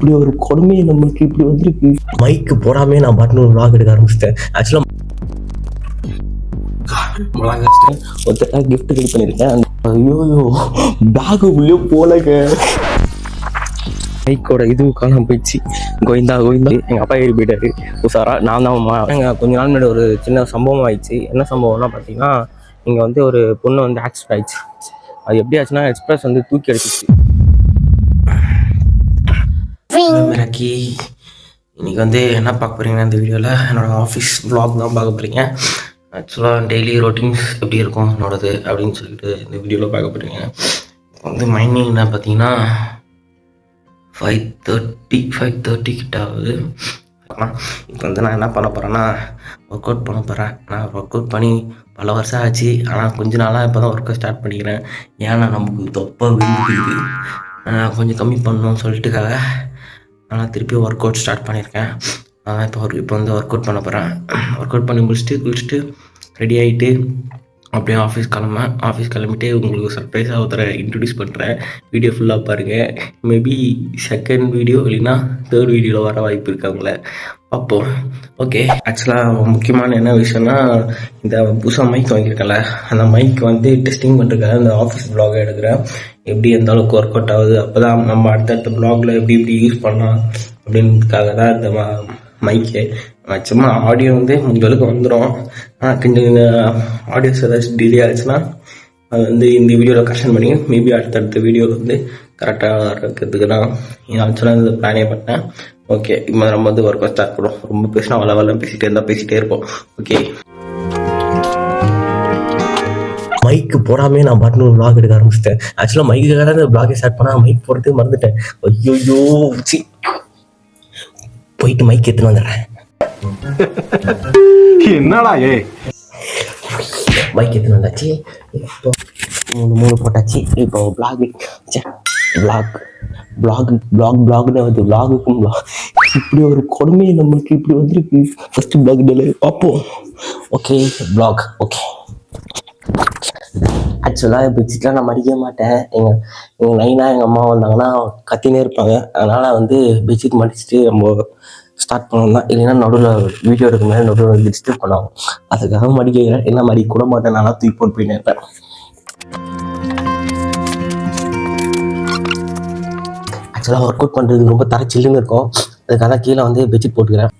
இப்படி ஒரு கொடுமையை நம்மளுக்கு இப்படி வந்துருக்கு. மைக்கு போடாமே நான் பாட்டுன்னு ஒரு vlog எடுக்க ஆரம்பிச்சிட்டேன். ஆக்சுவலாக ஒருத்தர் கிஃப்ட் ரெடி பண்ணியிருக்கேன். ஐயோ பேக் உள்ளே போலங்க. மைக்கோட இதுவும் காணாம போயிடுச்சு. கோவிந்தா கோவிந்தா. எங்கள் அப்பா ஏறி போயிட்டாரு உசாரா. நான் தான் எங்கள் கொஞ்ச நாள் முன்னாடி ஒரு சின்ன சம்பவம் ஆயிடுச்சு. என்ன சம்பவம்னா பார்த்தீங்கன்னா, இங்கே வந்து ஒரு பொண்ணு வந்து ஆக்சிடென்ட் ஆயிடுச்சு. அது எப்படி ஆச்சுன்னா, எக்ஸ்பிரஸ் வந்து தூக்கி அடிச்சிச்சு. மிராக்கி, இன்னைக்கு வந்து என்ன பார்க்க போறீங்கன்னா, இந்த வீடியோவில் என்னோடய ஆஃபீஸ் vlog தான் பார்க்க போகிறீங்க. ஆக்சுவலாக டெய்லி ரொட்டீன்ஸ் எப்படி இருக்கும் என்னோடது அப்படின்னு சொல்லிட்டு இந்த வீடியோவில் பார்க்க போகிறீங்க. வந்து மைனிங் என்ன பார்த்தீங்கன்னா 5:30 கிட்ட ஆகுது. இப்போ வந்து நான் என்ன பண்ண போகிறேன்னா, ஒர்க் அவுட் பண்ண போகிறேன். நான் ஒர்க் அவுட் பண்ணி பல வருஷம் ஆச்சு. ஆனால் கொஞ்ச நாளாக இப்போ தான் ஒர்க்கை ஸ்டார்ட் பண்ணிக்கிறேன். ஏன்னா நமக்கு தொப்பை விழுந்துக்குது, கொஞ்சம் கம்மி பண்ணணும்னு சொல்லிட்டுக்காக நான் திருப்பி ஒர்க் அவுட் ஸ்டார்ட் பண்ணியிருக்கேன். அதான் இப்போ வந்து ஒர்க் அவுட் பண்ண போகிறேன். ஒர்க் அவுட் பண்ணி குளிச்சுட்டு ரெடி ஆகிட்டு அப்படியே ஆஃபீஸ் கிளம்பிட்டு உங்களுக்கு சர்ப்ரைஸாக ஒருத்தரை இன்ட்ரடியூஸ் பண்ணுறேன். வீடியோ ஃபுல்லாக பாருங்கள். மேபி செகண்ட் வீடியோ இல்லைன்னா தேர்ட் வீடியோவில் வர வாய்ப்பு இருக்கு. அவங்கள பார்ப்போம். ஓகே, ஆக்சுவலாக முக்கியமான என்ன விஷயம்னா, இந்த புதுசாக மைக் வாங்கியிருக்கல, அந்த மைக் வந்து டெஸ்டிங் பண்ணுறதுக்காக இந்த ஆஃபீஸ் vlog எடுக்கிறேன். எப்படி எந்த அளவுக்கு ஒர்க் அவுட் ஆகுது, அப்போ தான் நம்ம அடுத்தடுத்த vlogல எப்படி யூஸ் பண்ணலாம் அப்படின்றதுக்காக தான் இந்த மைக்கு. சும்மா ஆடியோ வந்து முடிஞ்ச அளவுக்கு வந்துடும். ஆனால் கொஞ்சம் இந்த ஆடியோஸ் ஏதாச்சும் டிலே ஆச்சுன்னா அது வந்து இந்த வீடியோவில் கரெக்ஷன் பண்ணி மேபி அடுத்தடுத்த வீடியோவில் வந்து கரெக்டாக இருக்கிறதுக்கு தான் ஆக்சுவலாக இந்த பிளானே பண்ணேன். ஓகே, இப்போ நம்ம வந்து ஒர்க் ஸ்டார்ட் பண்ணுவோம். ரொம்ப பேசினா வள பேசிகிட்டே இருப்போம். ஓகே, மைக்கு போடாமே நான் பாட்டுன்னு ஒரு vlog எடுக்க ஆரம்பிச்சிட்டேன். ஆக்சுவலாக மைக்குக்காக இந்த vlog ஸ்டார்ட் பண்ணால் மைக் போடுறதே மறந்துட்டேன். ஐயோ போயிட்டு மைக் எடுத்துன்னு வந்துடுறேன். என்னடா மைக் எடுத்துன்னு வந்தாச்சு. இப்போ 3 போட்டாச்சு. இப்போ vlogன்னு வந்து vlogக்கும் இப்படி ஒரு கொடுமையை நம்மளுக்கு இப்படி வந்துருக்கு. ஃபர்ஸ்ட் vlog பார்ப்போம். Okay vlog. ஓகே, ஆக்சுவலாக பெட்ஷீட்லாம் நான் மடிக்க மாட்டேன். எங்கள் நைனா எங்கள் அம்மா வந்தாங்கன்னா கத்தினே இருப்பாங்க. அதனால் வந்து பெட்ஷீட் மடிச்சுட்டு நம்ம ஸ்டார்ட் பண்ணணும் தான். இல்லைன்னா நடுவில் வீடியோ எடுக்க மேலே நடுவில் டிஸ்டர்ப் பண்ணுவாங்க. அதுக்காக மடிக்கிறேன். என்ன மடிக்க கூட மாட்டேன். நானாக தூக்கி போட்டு போயின்னு இருப்பேன். ஆக்சுவலாக ஒர்க் அவுட் பண்ணுறது ரொம்ப சில்லுன்னு இருக்கும். அதுக்காக கீழே வந்து பெட்ஷீட் போட்டுக்கிறேன்.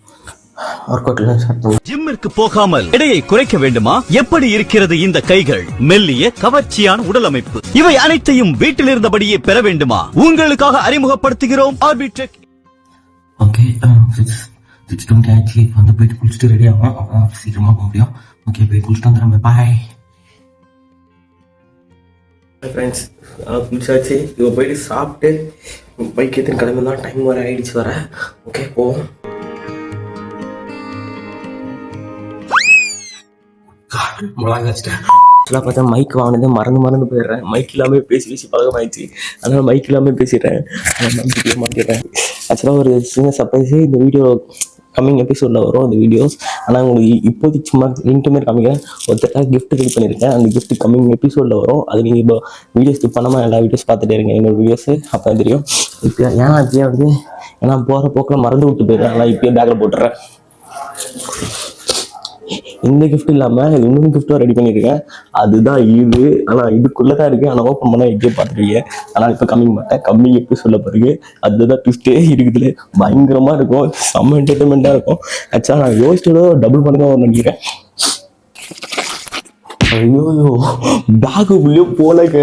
ஜிம்மிற்கு போகாமல் எடையை குறைக்க வேண்டுமா? எப்படி இருக்கிறது இந்த கைகள்? மெல்லிய கவர்ச்சியான உடல் அமைப்பு, இவை அனைத்தையும் வீட்டில் இருந்தபடியே பெற வேண்டுமா? உங்களுக்காக அறிமுகப்படுத்துகிறோம் ஆர்பிட்ரெக். ஓகே, 6:20 ஆச்சு. வந்து போயிட்டு குளிச்சுட்டு ரெடி ஆகும். அப்போ சீக்கிரமாக போக முடியும். ஓகே, போய் குளிச்சுட்டு வந்துடுறேன். Bye friends. குளிச்சாச்சு. இப்போ போயிட்டு சாப்பிட்டு பைக் எடுத்துன்னு கிளம்பி தான் டைம் வர ஆயிடுச்சு வர. ஓகே, போவோம். ஆக்சுவலாக பார்த்தா மைக் வாங்கினதே மறந்து போயிடுறேன். மைக் இல்லாமல் பேசி பழகமாயிடுச்சு. அதனால் மைக் இல்லாமல் பேசிடுறேன். மாட்டிடுறேன். ஆக்சுவலாக ஒரு சின்ன சர்ப்ரைஸு இந்த வீடியோ கம்மிங் எபிசோடில் வரும் இந்த வீடியோஸ். ஆனால் உங்களுக்கு இப்போதைக்கு சும்மா லிங்க் மாரி காமிக்கிறேன். ஒருத்தர் கிஃப்ட் ரெடி பண்ணியிருக்கேன். அந்த கிஃப்ட் கம்மிங் எபிசோடில் வரும். அது நீங்கள் இப்போ வீடியோஸ் ஸ்கிப் பண்ணாமல் எல்லா வீடியோஸ் பார்த்துட்டே இருங்க. என்னோட வீடியோஸு அப்போ தான் தெரியும். இப்போ இப்போயே வந்து போகிற போக்கில் மறந்து விட்டு போயிடுறேன். அதனால் இப்போயே பேக்கில் போட்டுறேன். இந்த கிஃப்ட் இல்லாமல் இன்னொரு கிஃப்ட்டும் ரெடி பண்ணியிருக்கேன். அதுதான் இது. ஆனால் இதுக்குள்ளே தான் இருக்குது. ஆனால் ஓப்பன் பண்ணால் எங்கேயே பார்த்துருக்கீங்க. ஆனால் இப்போ கம்மிங் எப்படி சொல்ல பாருங்க. அதுதான் ட்விஸ்டே இருக்குதுல. பயங்கரமாக இருக்கும். செம்ம என்டர்டைன்மெண்ட்டாக இருக்கும். ஆக்சுவலாக நான் யோசிச்சதோ டபுள் பண்ண நினைக்கிறேன். ஐயோ பேக்கு உள்ளே போலங்க.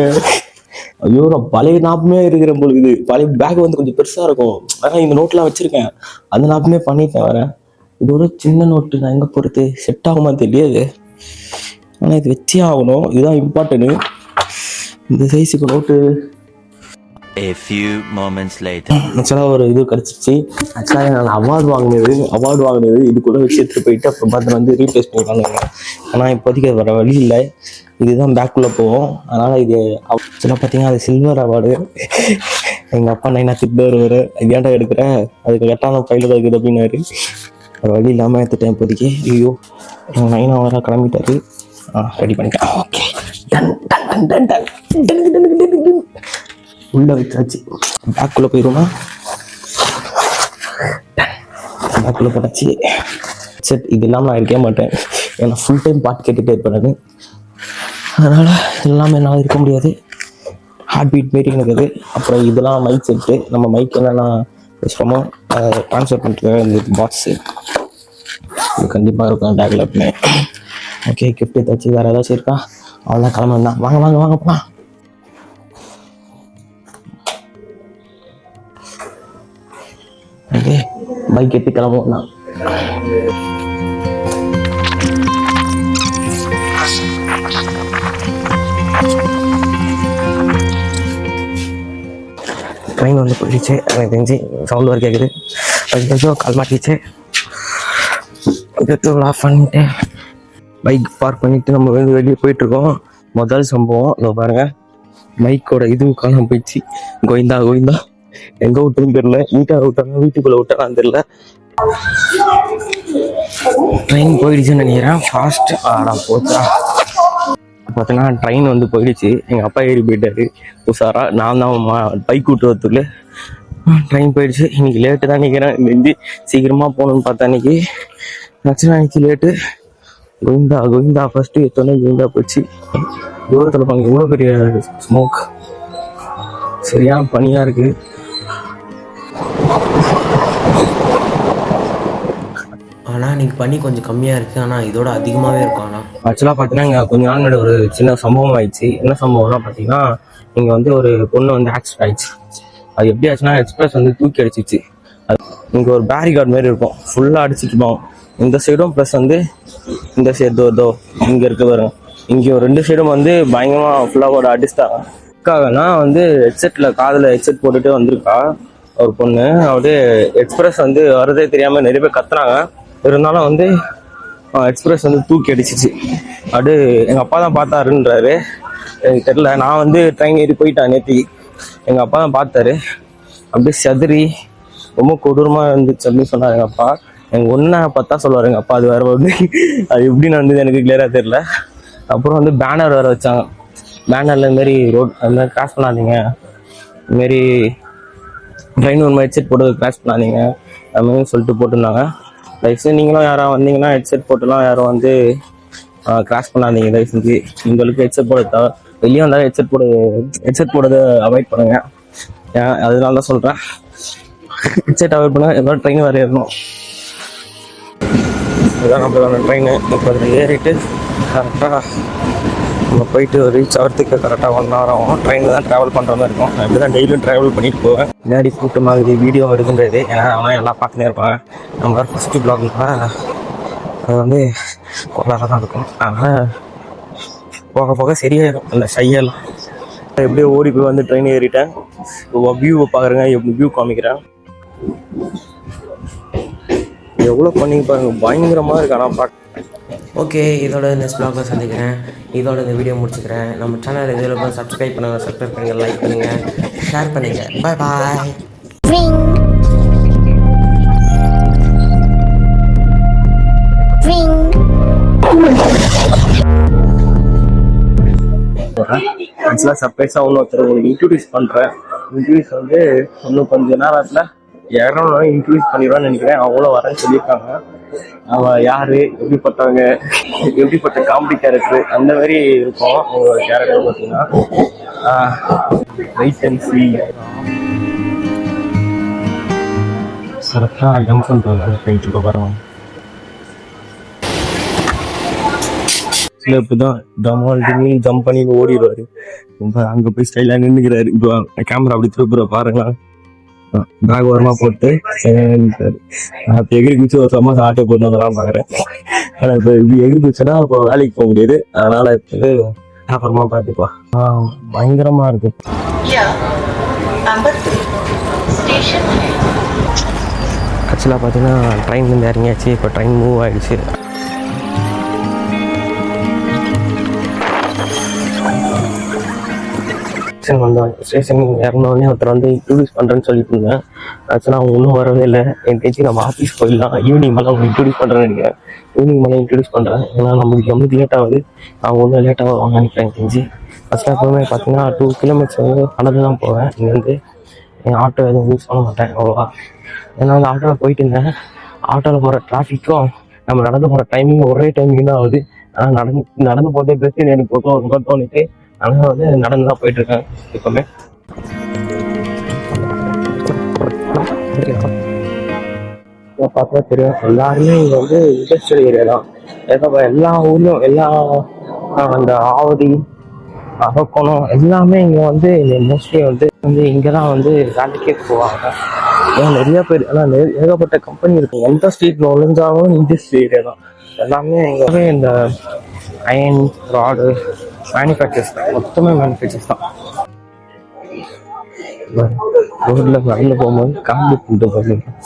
ஐயோ, நான் பழைய ஞாபகமே இருக்கிற பொழுது பழைய பேக் வந்து கொஞ்சம் பெருசாக இருக்கும். ஆனால் இந்த நோட்லாம் வச்சுருக்கேன். அந்த ஞாபகமே பண்ணிட்டேன் வரேன். இது ஒரு சின்ன நோட்டு. நான் எங்கே போகிறது செட் ஆகுமா தெரியாது. ஆனால் இது வச்சே ஆகணும். இதுதான் இம்பார்ட்டன்ட்டு. இந்த சைஸுக்கு நோட்டு. ஆக்சுவலாக ஒரு இது கிடச்சிச்சு. ஆக்சுவலாக நான் அவார்டு வாங்கினது இதுக்குள்ள வச்சு எடுத்துகிட்டு போயிட்டு அப்புறம் பார்த்து வந்து ரீப்ளேஸ் பண்ணிடலான்னு. ஆனால் இப்போதைக்கு அது வர வழி இல்லை. இதுதான் பேக்குள்ளே போவோம். அதனால் இது ஆக்சுவலாக பார்த்தீங்கன்னா அது சில்வர் அவார்டு. எங்கள் அப்பா நைனா திட்டு வருவார், அது ஏன்டா எடுக்கிறேன், அதுக்கு கரெக்டான பையில் தான் இருக்குது அப்படின்னாரு. வழி இல்லாமல் எடுத்துட்டேன் இப்போதைக்கு. ஐயோ, எங்கள் நைனா வர கிளம்பிட்டாரு. ரெடி பண்ணிட்டேன். ஓகே, உள்ள வச்சாச்சு. பேக்குள்ளே போயிடுவோமா? பேக்குள்ளே போட்டாச்சு. செட் இது இல்லாமல் நான் இருக்கவே மாட்டேன். ஏன்னா ஃபுல் டைம் பாட்டு கேட்டுகிட்டே இருப்பேன். அதனால் எல்லாமே என்னால் இருக்க முடியாது. ஹார்ட் பீட் மாரி இருக்குது. அப்புறம் இதெல்லாம் மைக் செட்டு. நம்ம மைக் என்னென்னா பேசுகிறோமோ அதை ட்ரான்ஸ்ஃபர் பண்ணிட்டு இந்த பாக்ஸு இது கண்டிப்பாக இருக்கும் பேக்கில் எப்பவுமே. ஓகே, கிஃப்ட் ஏதாச்சும் வேறு ஏதாச்சும் இருக்கா? அவ்வளோதான், கிளம்புனா வாங்க வாங்க வாங்க போகலாம். ஓகே, பைக் எடுத்து கிளம்புவோம்ண்ணா. ட்ரெயின் வந்து போயிடுச்சு. எனக்கு தெரிஞ்சு சவுண்ட் வர கேட்குது. அதுக்கு கால் மாட்டிச்சு. பெட்ரோல் ஆஃப் பண்ணிட்டு பைக் பார்க் பண்ணிவிட்டு நம்ம வெளியே போயிட்டுருக்கோம். முதல் சம்பவம் இதோ பாருங்கள், மைக்கோட இதுவும் காணாமல் போயிடுச்சு. கோவிந்தா கோவிந்தா, எங்கே விட்டுன்னு தெரில. நீட்டாக விட்டாங்க, வீட்டுக்குள்ளே விட்டாங்கன்னு தெரில. ட்ரெயின் போயிடுச்சுன்னு நினைக்கிறேன். ஃபாஸ்ட் போச்சா பார்த்தீங்கன்னா ட்ரெயின் வந்து போயிடுச்சு. எங்கள் அப்பா ஏறி போயிட்டாரு உஷாரா. நான் தான் பைக் விட்டு வரத்துக்குள்ள ட்ரெயின் போயிடுச்சு. இன்னைக்கு லேட்டு தான் நிற்கிறேன். இன்னைக்கு சீக்கிரமாக போகணுன்னு பார்த்தா இன்னைக்கு அன்னைக்கு லேட்டு. கோவிந்தா கோவிந்தா, ஃபர்ஸ்ட்டு எத்தோன்னே கோவிந்தா போச்சு. தூரத்தில் பாங்க எவ்வளோ பெரிய ஸ்மோக், சரியான பனியாக இருக்குது. ஆனால் இன்னைக்கு பனி கொஞ்சம் கம்மியாக இருக்குது. ஆனால் இதோட அதிகமாகவே இருக்கும். ஆனால் ஆக்சுவலாக பார்த்தீங்கன்னா இங்கே கொஞ்ச நாள் முன்னாடி ஒரு சின்ன சம்பவம் ஆயிடுச்சு. என்ன சம்பவம்னா பார்த்தீங்கன்னா, இங்கே வந்து ஒரு பொண்ணு வந்து ஆக்சிடென்ட் ஆயிடுச்சு. அது எப்படி ஆச்சுன்னா, எக்ஸ்பிரஸ் வந்து தூக்கி அடிச்சிச்சு. அது இங்கே ஒரு பேரிகார்டு மாதிரி இருக்கும், ஃபுல்லாக அடிச்சுட்டுப்போம். இந்த சைடும் ப்ளஸ் வந்து இந்த சைடு தோ இங்கே இருக்க வரும். இங்கே ஒரு 2 சைடும் வந்து பயங்கரமாக ஃபுல்லாக அடிச்சிட்டாங்க. அதுக்காகனா வந்து ஹெட்செட்டில் காதில் ஹெட்செட் போட்டுட்டு வந்திருக்கா ஒரு பொண்ணு. அப்படியே எக்ஸ்பிரஸ் வந்து வரதே தெரியாமல் நிறைய பேர் கத்துறாங்க. இருந்தாலும் வந்து எக்ஸ்பிரஸ் வந்து தூக்கி அடிச்சிச்சு. அப்படியே எங்கள் அப்பா தான் பார்த்தாருன்றாரு. எனக்கு தெரில, நான் வந்து ட்ரெயின் ஏறி போயிட்டேன் நேற்று. எங்கள் அப்பா தான் பார்த்தாரு. அப்படியே செதறி ரொம்ப கொடூரமாக இருந்துச்சு அப்படின்னு சொன்னார் எங்கள் அப்பா. எங்கள் ஒன்றை பார்த்தா சொல்லுவார் எங்கள் அப்பா. அது வேறு வந்து அது எப்படி நடந்தது எனக்கு கிளியராக தெரில. அப்புறம் வந்து பேனர் வேறு வச்சாங்க. பேனரில் இதுமாரி ரோட் அது மாதிரி கிராஸ் பண்ணாதீங்க, இதுமாரி ட்ரெயின் ஒரு மாதிரி ஹெட்செட் போட்டு கிராஸ் பண்ணாதீங்க அது மாதிரி சொல்லிட்டு போட்டிருந்தாங்க. தயவுசெய்து நீங்களும் யாராவது வந்தீங்கன்னா ஹெட்செட் போட்டுலாம் யாரும் வந்து கிராஸ் பண்ணாதீங்க. தயவு செஞ்சு உங்களுக்கு ஹெட்செட் போட வெளியே வந்தாலும் ஹெட்செட் போடுறதை அவாய்ட் பண்ணுங்க. அதனால தான் சொல்கிறேன், ஹெட்செட் அவாய்ட் பண்ணுங்க. எல்லோரும் ட்ரெயின் வேறு ஏறணும். இதுதான் நம்மளோட ட்ரெயின். இப்போ அதில் ஏறிட்டு கரெக்டாக நம்ம போயிட்டு ரீச் ஆகிறதுக்கு கரெக்டாக 1 hour ஆகும். ட்ரெயினில் தான் ட்ராவல் பண்ணுற மாதிரி இருக்கும். நான் இப்படி தான் டெய்லியும் ட்ராவல் பண்ணிட்டு போவேன். முன்னாடி கூட்டமாகுது, வீடியோ எடுக்குன்றது. ஏன்னா அவன் எல்லாம் பார்த்துனே இருப்பாங்க. நம்ம ஃபஸ்ட்டு பிளாக்னா அது வந்து கொள்ளாக தான் இருக்கும். அதனால் போக போக சரியாயிடும் அந்த ஷையெல்லாம். எப்படியோ ஓடி போய் வந்து ட்ரெயின் ஏறிட்டேன். வியூவை பார்க்குறேங்க, எப்படி வியூ காமிக்கிறேன். எவ்வளோ பண்ணி பாருங்க, பயங்கரமாக இருக்கு. ஆனால் பார்க்க ஓகே, இதோட நெக்ஸ்ட் ப்ளாகில் சந்திக்கிறேன். இதோட இந்த வீடியோ முடிச்சுக்கிறேன். நம்ம சேனல் இதில் சப்ஸ்கிரைப் பண்ணுங்கள், லைக் பண்ணுங்கள், ஷேர் பண்ணுங்கள். பாய் பாய். ஆக்சுவலாக சர்ப்ரைஸாக ஒருத்தர் உங்களுக்கு இன்ட்ரடியூஸ் பண்ணுறேன். இன்ட்ரடியூஸ் வந்து இன்னும் கொஞ்சம் நேரத்தில் யாரும் இன்ட்ரடியூஸ் பண்ணிடுவான்னு நினைக்கிறேன். அவங்களும் வரேன்னு சொல்லியிருக்காங்க. அவன் யார், எப்படிப்பட்டவங்க, எப்படிப்பட்ட காமெடி கேரக்டர் அந்த மாதிரி இருக்கும் அவங்களோட கேரக்டர் பார்த்தீங்கன்னா. வெயிட் அண்ட் சீ. கரெக்டாக ஜம்ப் பண்ணுறாங்க போயிட்டு பாருங்க. இப்போதான் டமால்டினி ஜம்ப் பண்ணி ஓடிடுவாரு. ரொம்ப அங்கே போய் ஸ்டைலாக நின்றுக்கிறாரு. இப்போ கேமரா அப்படி திருப்புற பாருங்களா. பேக் ஓரமாக போட்டு இப்போ எகிரி குச்சி ஒரு சமோசா ஆட்டோ போட்டு வந்தெல்லாம் பார்க்குறேன். ஆனால் இப்போ இப்படி எகிரி குச்சின்னா இப்போ வேலைக்கு போக முடியாது. அதனால் இப்போ அப்புறமா பார்த்துப்பா. பயங்கரமாக இருக்கு. ஆக்சுவலாக பார்த்தீங்கன்னா ட்ரெயின்லேருந்து இறங்கியாச்சு. இப்போ ட்ரெயின் மூவ் ஆகிடுச்சு. ஸ்டேஷன் இறங்கினோடனே ஒருத்தர் வந்து இன்ட்ரடியூஸ் பண்ணுறேன்னு சொல்லிட்டு இருந்தேன். ஆக்சுவலாக அவங்க ஒன்றும் வரவே இல்லை. என் தெரிஞ்சு நம்ம ஆஃபீஸ் போயிடலாம். ஈவினிங் மேலே அவங்க இன்ட்ரடியூஸ் பண்ணுறேன்னு நினைக்கிறேன். ஈவினிங் மேலே இன்ட்ரடியூஸ் பண்ணுறேன். ஏன்னா நம்மளுக்கு லேட் ஆகுது. அவங்க ஒன்றும் லேட்டாக வருவாங்க நினைக்கிறேன் தெரிஞ்சு. ஃபஸ்ட்டாக எப்போவுமே பார்த்தீங்கன்னா 2 kilometers வந்து நடந்து தான் போவேன். இங்கேருந்து என் ஆட்டோ எதுவும் யூஸ் பண்ண மாட்டேன் அவ்வளோவா. ஏன்னா வந்து ஆட்டோவில் போயிட்டு இருந்தேன். ஆட்டோவில் போகிற டிராஃபிக்கும் நம்ம நடந்து போகிற டைமிங் ஒரே டைமிங் தான் ஆகுது. ஆனால் நடந்து போகிறதே பெஸ்ட்டு எனக்கு போகும் ரொம்ப தோணிட்டு அதனால் வந்து நடந்து தான் போயிட்டுருக்கேன் எப்போவுமே. பார்த்தா தெரியும் எல்லாருமே இங்கே வந்து இண்டஸ்ட்ரியல் ஏரியா தான். எல்லா ஊர்லேயும் அந்த ஆவடி அரக்கோணம் எல்லாமே இங்கே வந்து மோஸ்ட்லி வந்து இங்கே தான் வந்து வேலைக்கே போவாங்க. ஏன்னா நிறைய பேர் ஆனால் ஏகப்பட்ட கம்பெனி இருக்குது. எந்த ஸ்ட்ரீட்டில் ஒழிஞ்சாலும் இண்டஸ்ட்ரியல் ஏரியா தான். எல்லாமே இங்கே இந்த அயன் ராடு மேனுஃபேக்சர்ஸ் தான், மொத்தமே மேனுஃபேக்சர்ஸ் தான். ரோட்ல நடந்து போகும்போது காம்பு கூட்டு போயிருக்கேன்.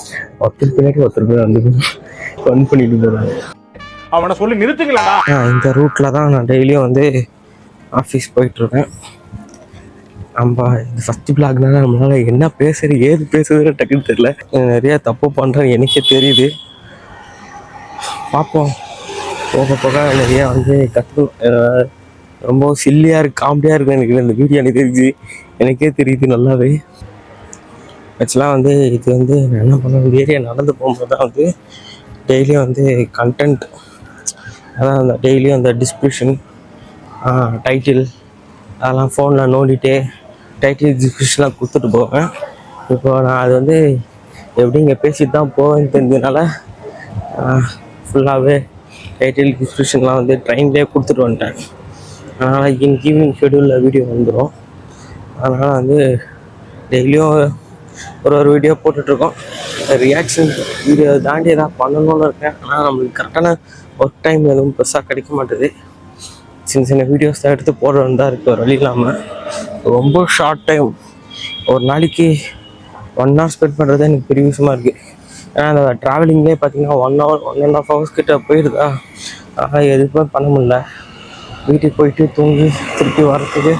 ஒருத்தர் பின்னாடி ஒருத்தர் பேர் வந்து ஃபன் பண்ணிட்டு போறாங்க. அவனை சொல்லி நிறுத்துங்களா? இந்த ரூட்ல தான் நான் டெய்லியும் வந்து ஆஃபீஸ் போயிட்டு இருக்கேன். நம்ம இந்த ஃபர்ஸ்ட் பிளாக்னால நம்மளால என்ன பேசுறது ஏது பேசுறதுன்னு டக்குன்னு தெரியல. நிறைய தப்பு பண்றேன் எனக்கே தெரியுது. பார்ப்போம் போக போக நிறைய வந்து கற்றுக்கணும். ரொம்ப சில்லியாக இருக்குது, காமெடியாக இருக்குது எனக்கு இந்த வீடியோ. எனக்கு தெரிஞ்சு எனக்கே தெரியுது நல்லாவே. ஆக்சுவலாக வந்து இது வந்து நான் என்ன பண்ணுவேன், ஏரியா நடந்து போகும்போது தான் வந்து டெய்லியும் வந்து கண்டென்ட், அதான் அந்த டெய்லியும் அந்த டிஸ்கிரிப்ஷன் டைட்டில் அதெல்லாம் ஃபோனில் நோண்டிகிட்டே டைட்டில் டிஸ்கிரிப்ஷன்லாம் கொடுத்துட்டு போவேன். இப்போ நான் அது வந்து எப்படி இங்கே பேசிட்டு தான் போவேன்னு தெரிஞ்சதுனால ஃபுல்லாகவே டைட்டில் டிஸ்கிரிப்ஷன்லாம் வந்து ட்ரெயின்லேயே கொடுத்துட்டு வந்துட்டேன். அதனால் இன்னைக்கு ஈவினிங் ஷெடியூலில் வீடியோ வந்துடும். அதனால் வந்து டெய்லியும் ஒரு வீடியோ போட்டுட்ருக்கோம். ரியாக்ஷன் வீடியோ தாண்டி எதாவது பண்ணணும்னு இருக்கேன். ஆனால் நம்மளுக்கு கரெக்டான ஒர்க் டைம் எதுவும் பெருசாக கிடைக்க மாட்டேது. சின்ன வீடியோஸ் தான் எடுத்து போடுறது தான் இருக்குது வழி இல்லாமல். ரொம்ப ஷார்ட் டைம், ஒரு நாளைக்கு 1 hour ஸ்பெண்ட் பண்ணுறது எனக்கு பெரிய விஷயமா இருக்குது. ஏன்னா அந்த ட்ராவலிங்லேயே பார்த்தீங்கன்னா 1 hour 1.5 hours கிட்ட போயிடுதா. ஆனால் எதுவுமே பண்ண முடியல. வீட்டுக்கு போயிட்டு தூங்கி திருப்பி வரத்துக்கு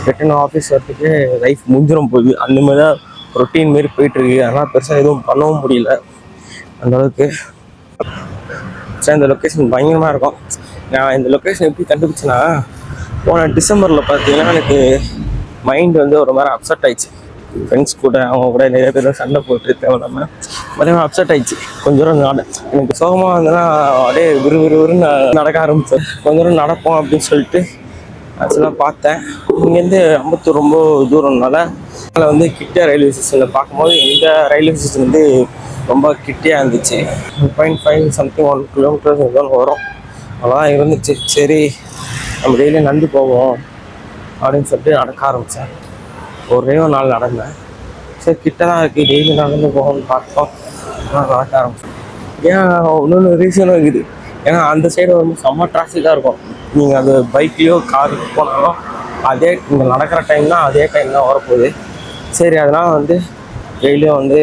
ரிட்டன் ஆஃபீஸ் வரத்துக்கு லைஃப் முடிஞ்சிடும் போகுது. அந்த மாதிரி தான் ரொட்டீன் மாரி போயிட்டுருக்கு. அதனால் பெருசாக எதுவும் பண்ணவும் முடியல அந்தளவுக்கு. சரி, இந்த லொக்கேஷன் பயங்கரமாக இருக்கும். நான் இந்த லொக்கேஷன் எப்படி கண்டுபிடிச்சேன்னா, போன டிசம்பரில் பார்த்தீங்கன்னா எனக்கு மைண்ட் வந்து ஒரு மாதிரி அப்செட் ஆயிடுச்சு. ஃப்ரெண்ட்ஸ் கூட அவங்க கூட நிறைய பேர் சண்டை போட்டு தேவையில்லாமல் மறுபடியும் அப்செட் ஆயிடுச்சு. கொஞ்சம் தூரம் எனக்கு சோகமாக இருந்ததுன்னா அப்படியே விறுவிறுன்னு நடக்க ஆரம்பித்தேன். கொஞ்சம் தூரம் நடப்போம் அப்படின்னு சொல்லிட்டு ஆக்சுவலாக பார்த்தேன். இங்கேருந்து அம்பத்தூர் ரொம்ப தூரம்னால அதில் வந்து கிட்டே ரயில்வே ஸ்டேஷனில் பார்க்கும்போது இந்த ரயில்வே ஸ்டேஷன் வந்து ரொம்ப கிட்டேயாக இருந்துச்சு. 1.5 சம்திங் 1 kilometers வரும். அவ்வளோதான் இருந்துச்சு. சரி நம்ம டெய்லியும் நடந்து போவோம் அப்படின்னு சொல்லிட்டு நடக்க ஆரம்பித்தேன். ஒரே ஒரு நாள் நடந்தேன். சரி கிட்ட தான் இருக்குது, டெய்லி நடந்து போகணும்னு பார்த்தோம். நடக்க ஆரம்பிச்சேன். ஏன் இன்னொன்று ரீசனும் இருக்குது. ஏன்னா அந்த சைடு வந்து செம்ம டிராஃபிக்காக இருக்கும். நீங்கள் அது பைக்லேயோ காருக்கு போனாலும் அதே இங்கே நடக்கிற டைம் தான், அதே டைம் தான் வரப்போகுது. சரி அதனால் வந்து டெய்லியும் வந்து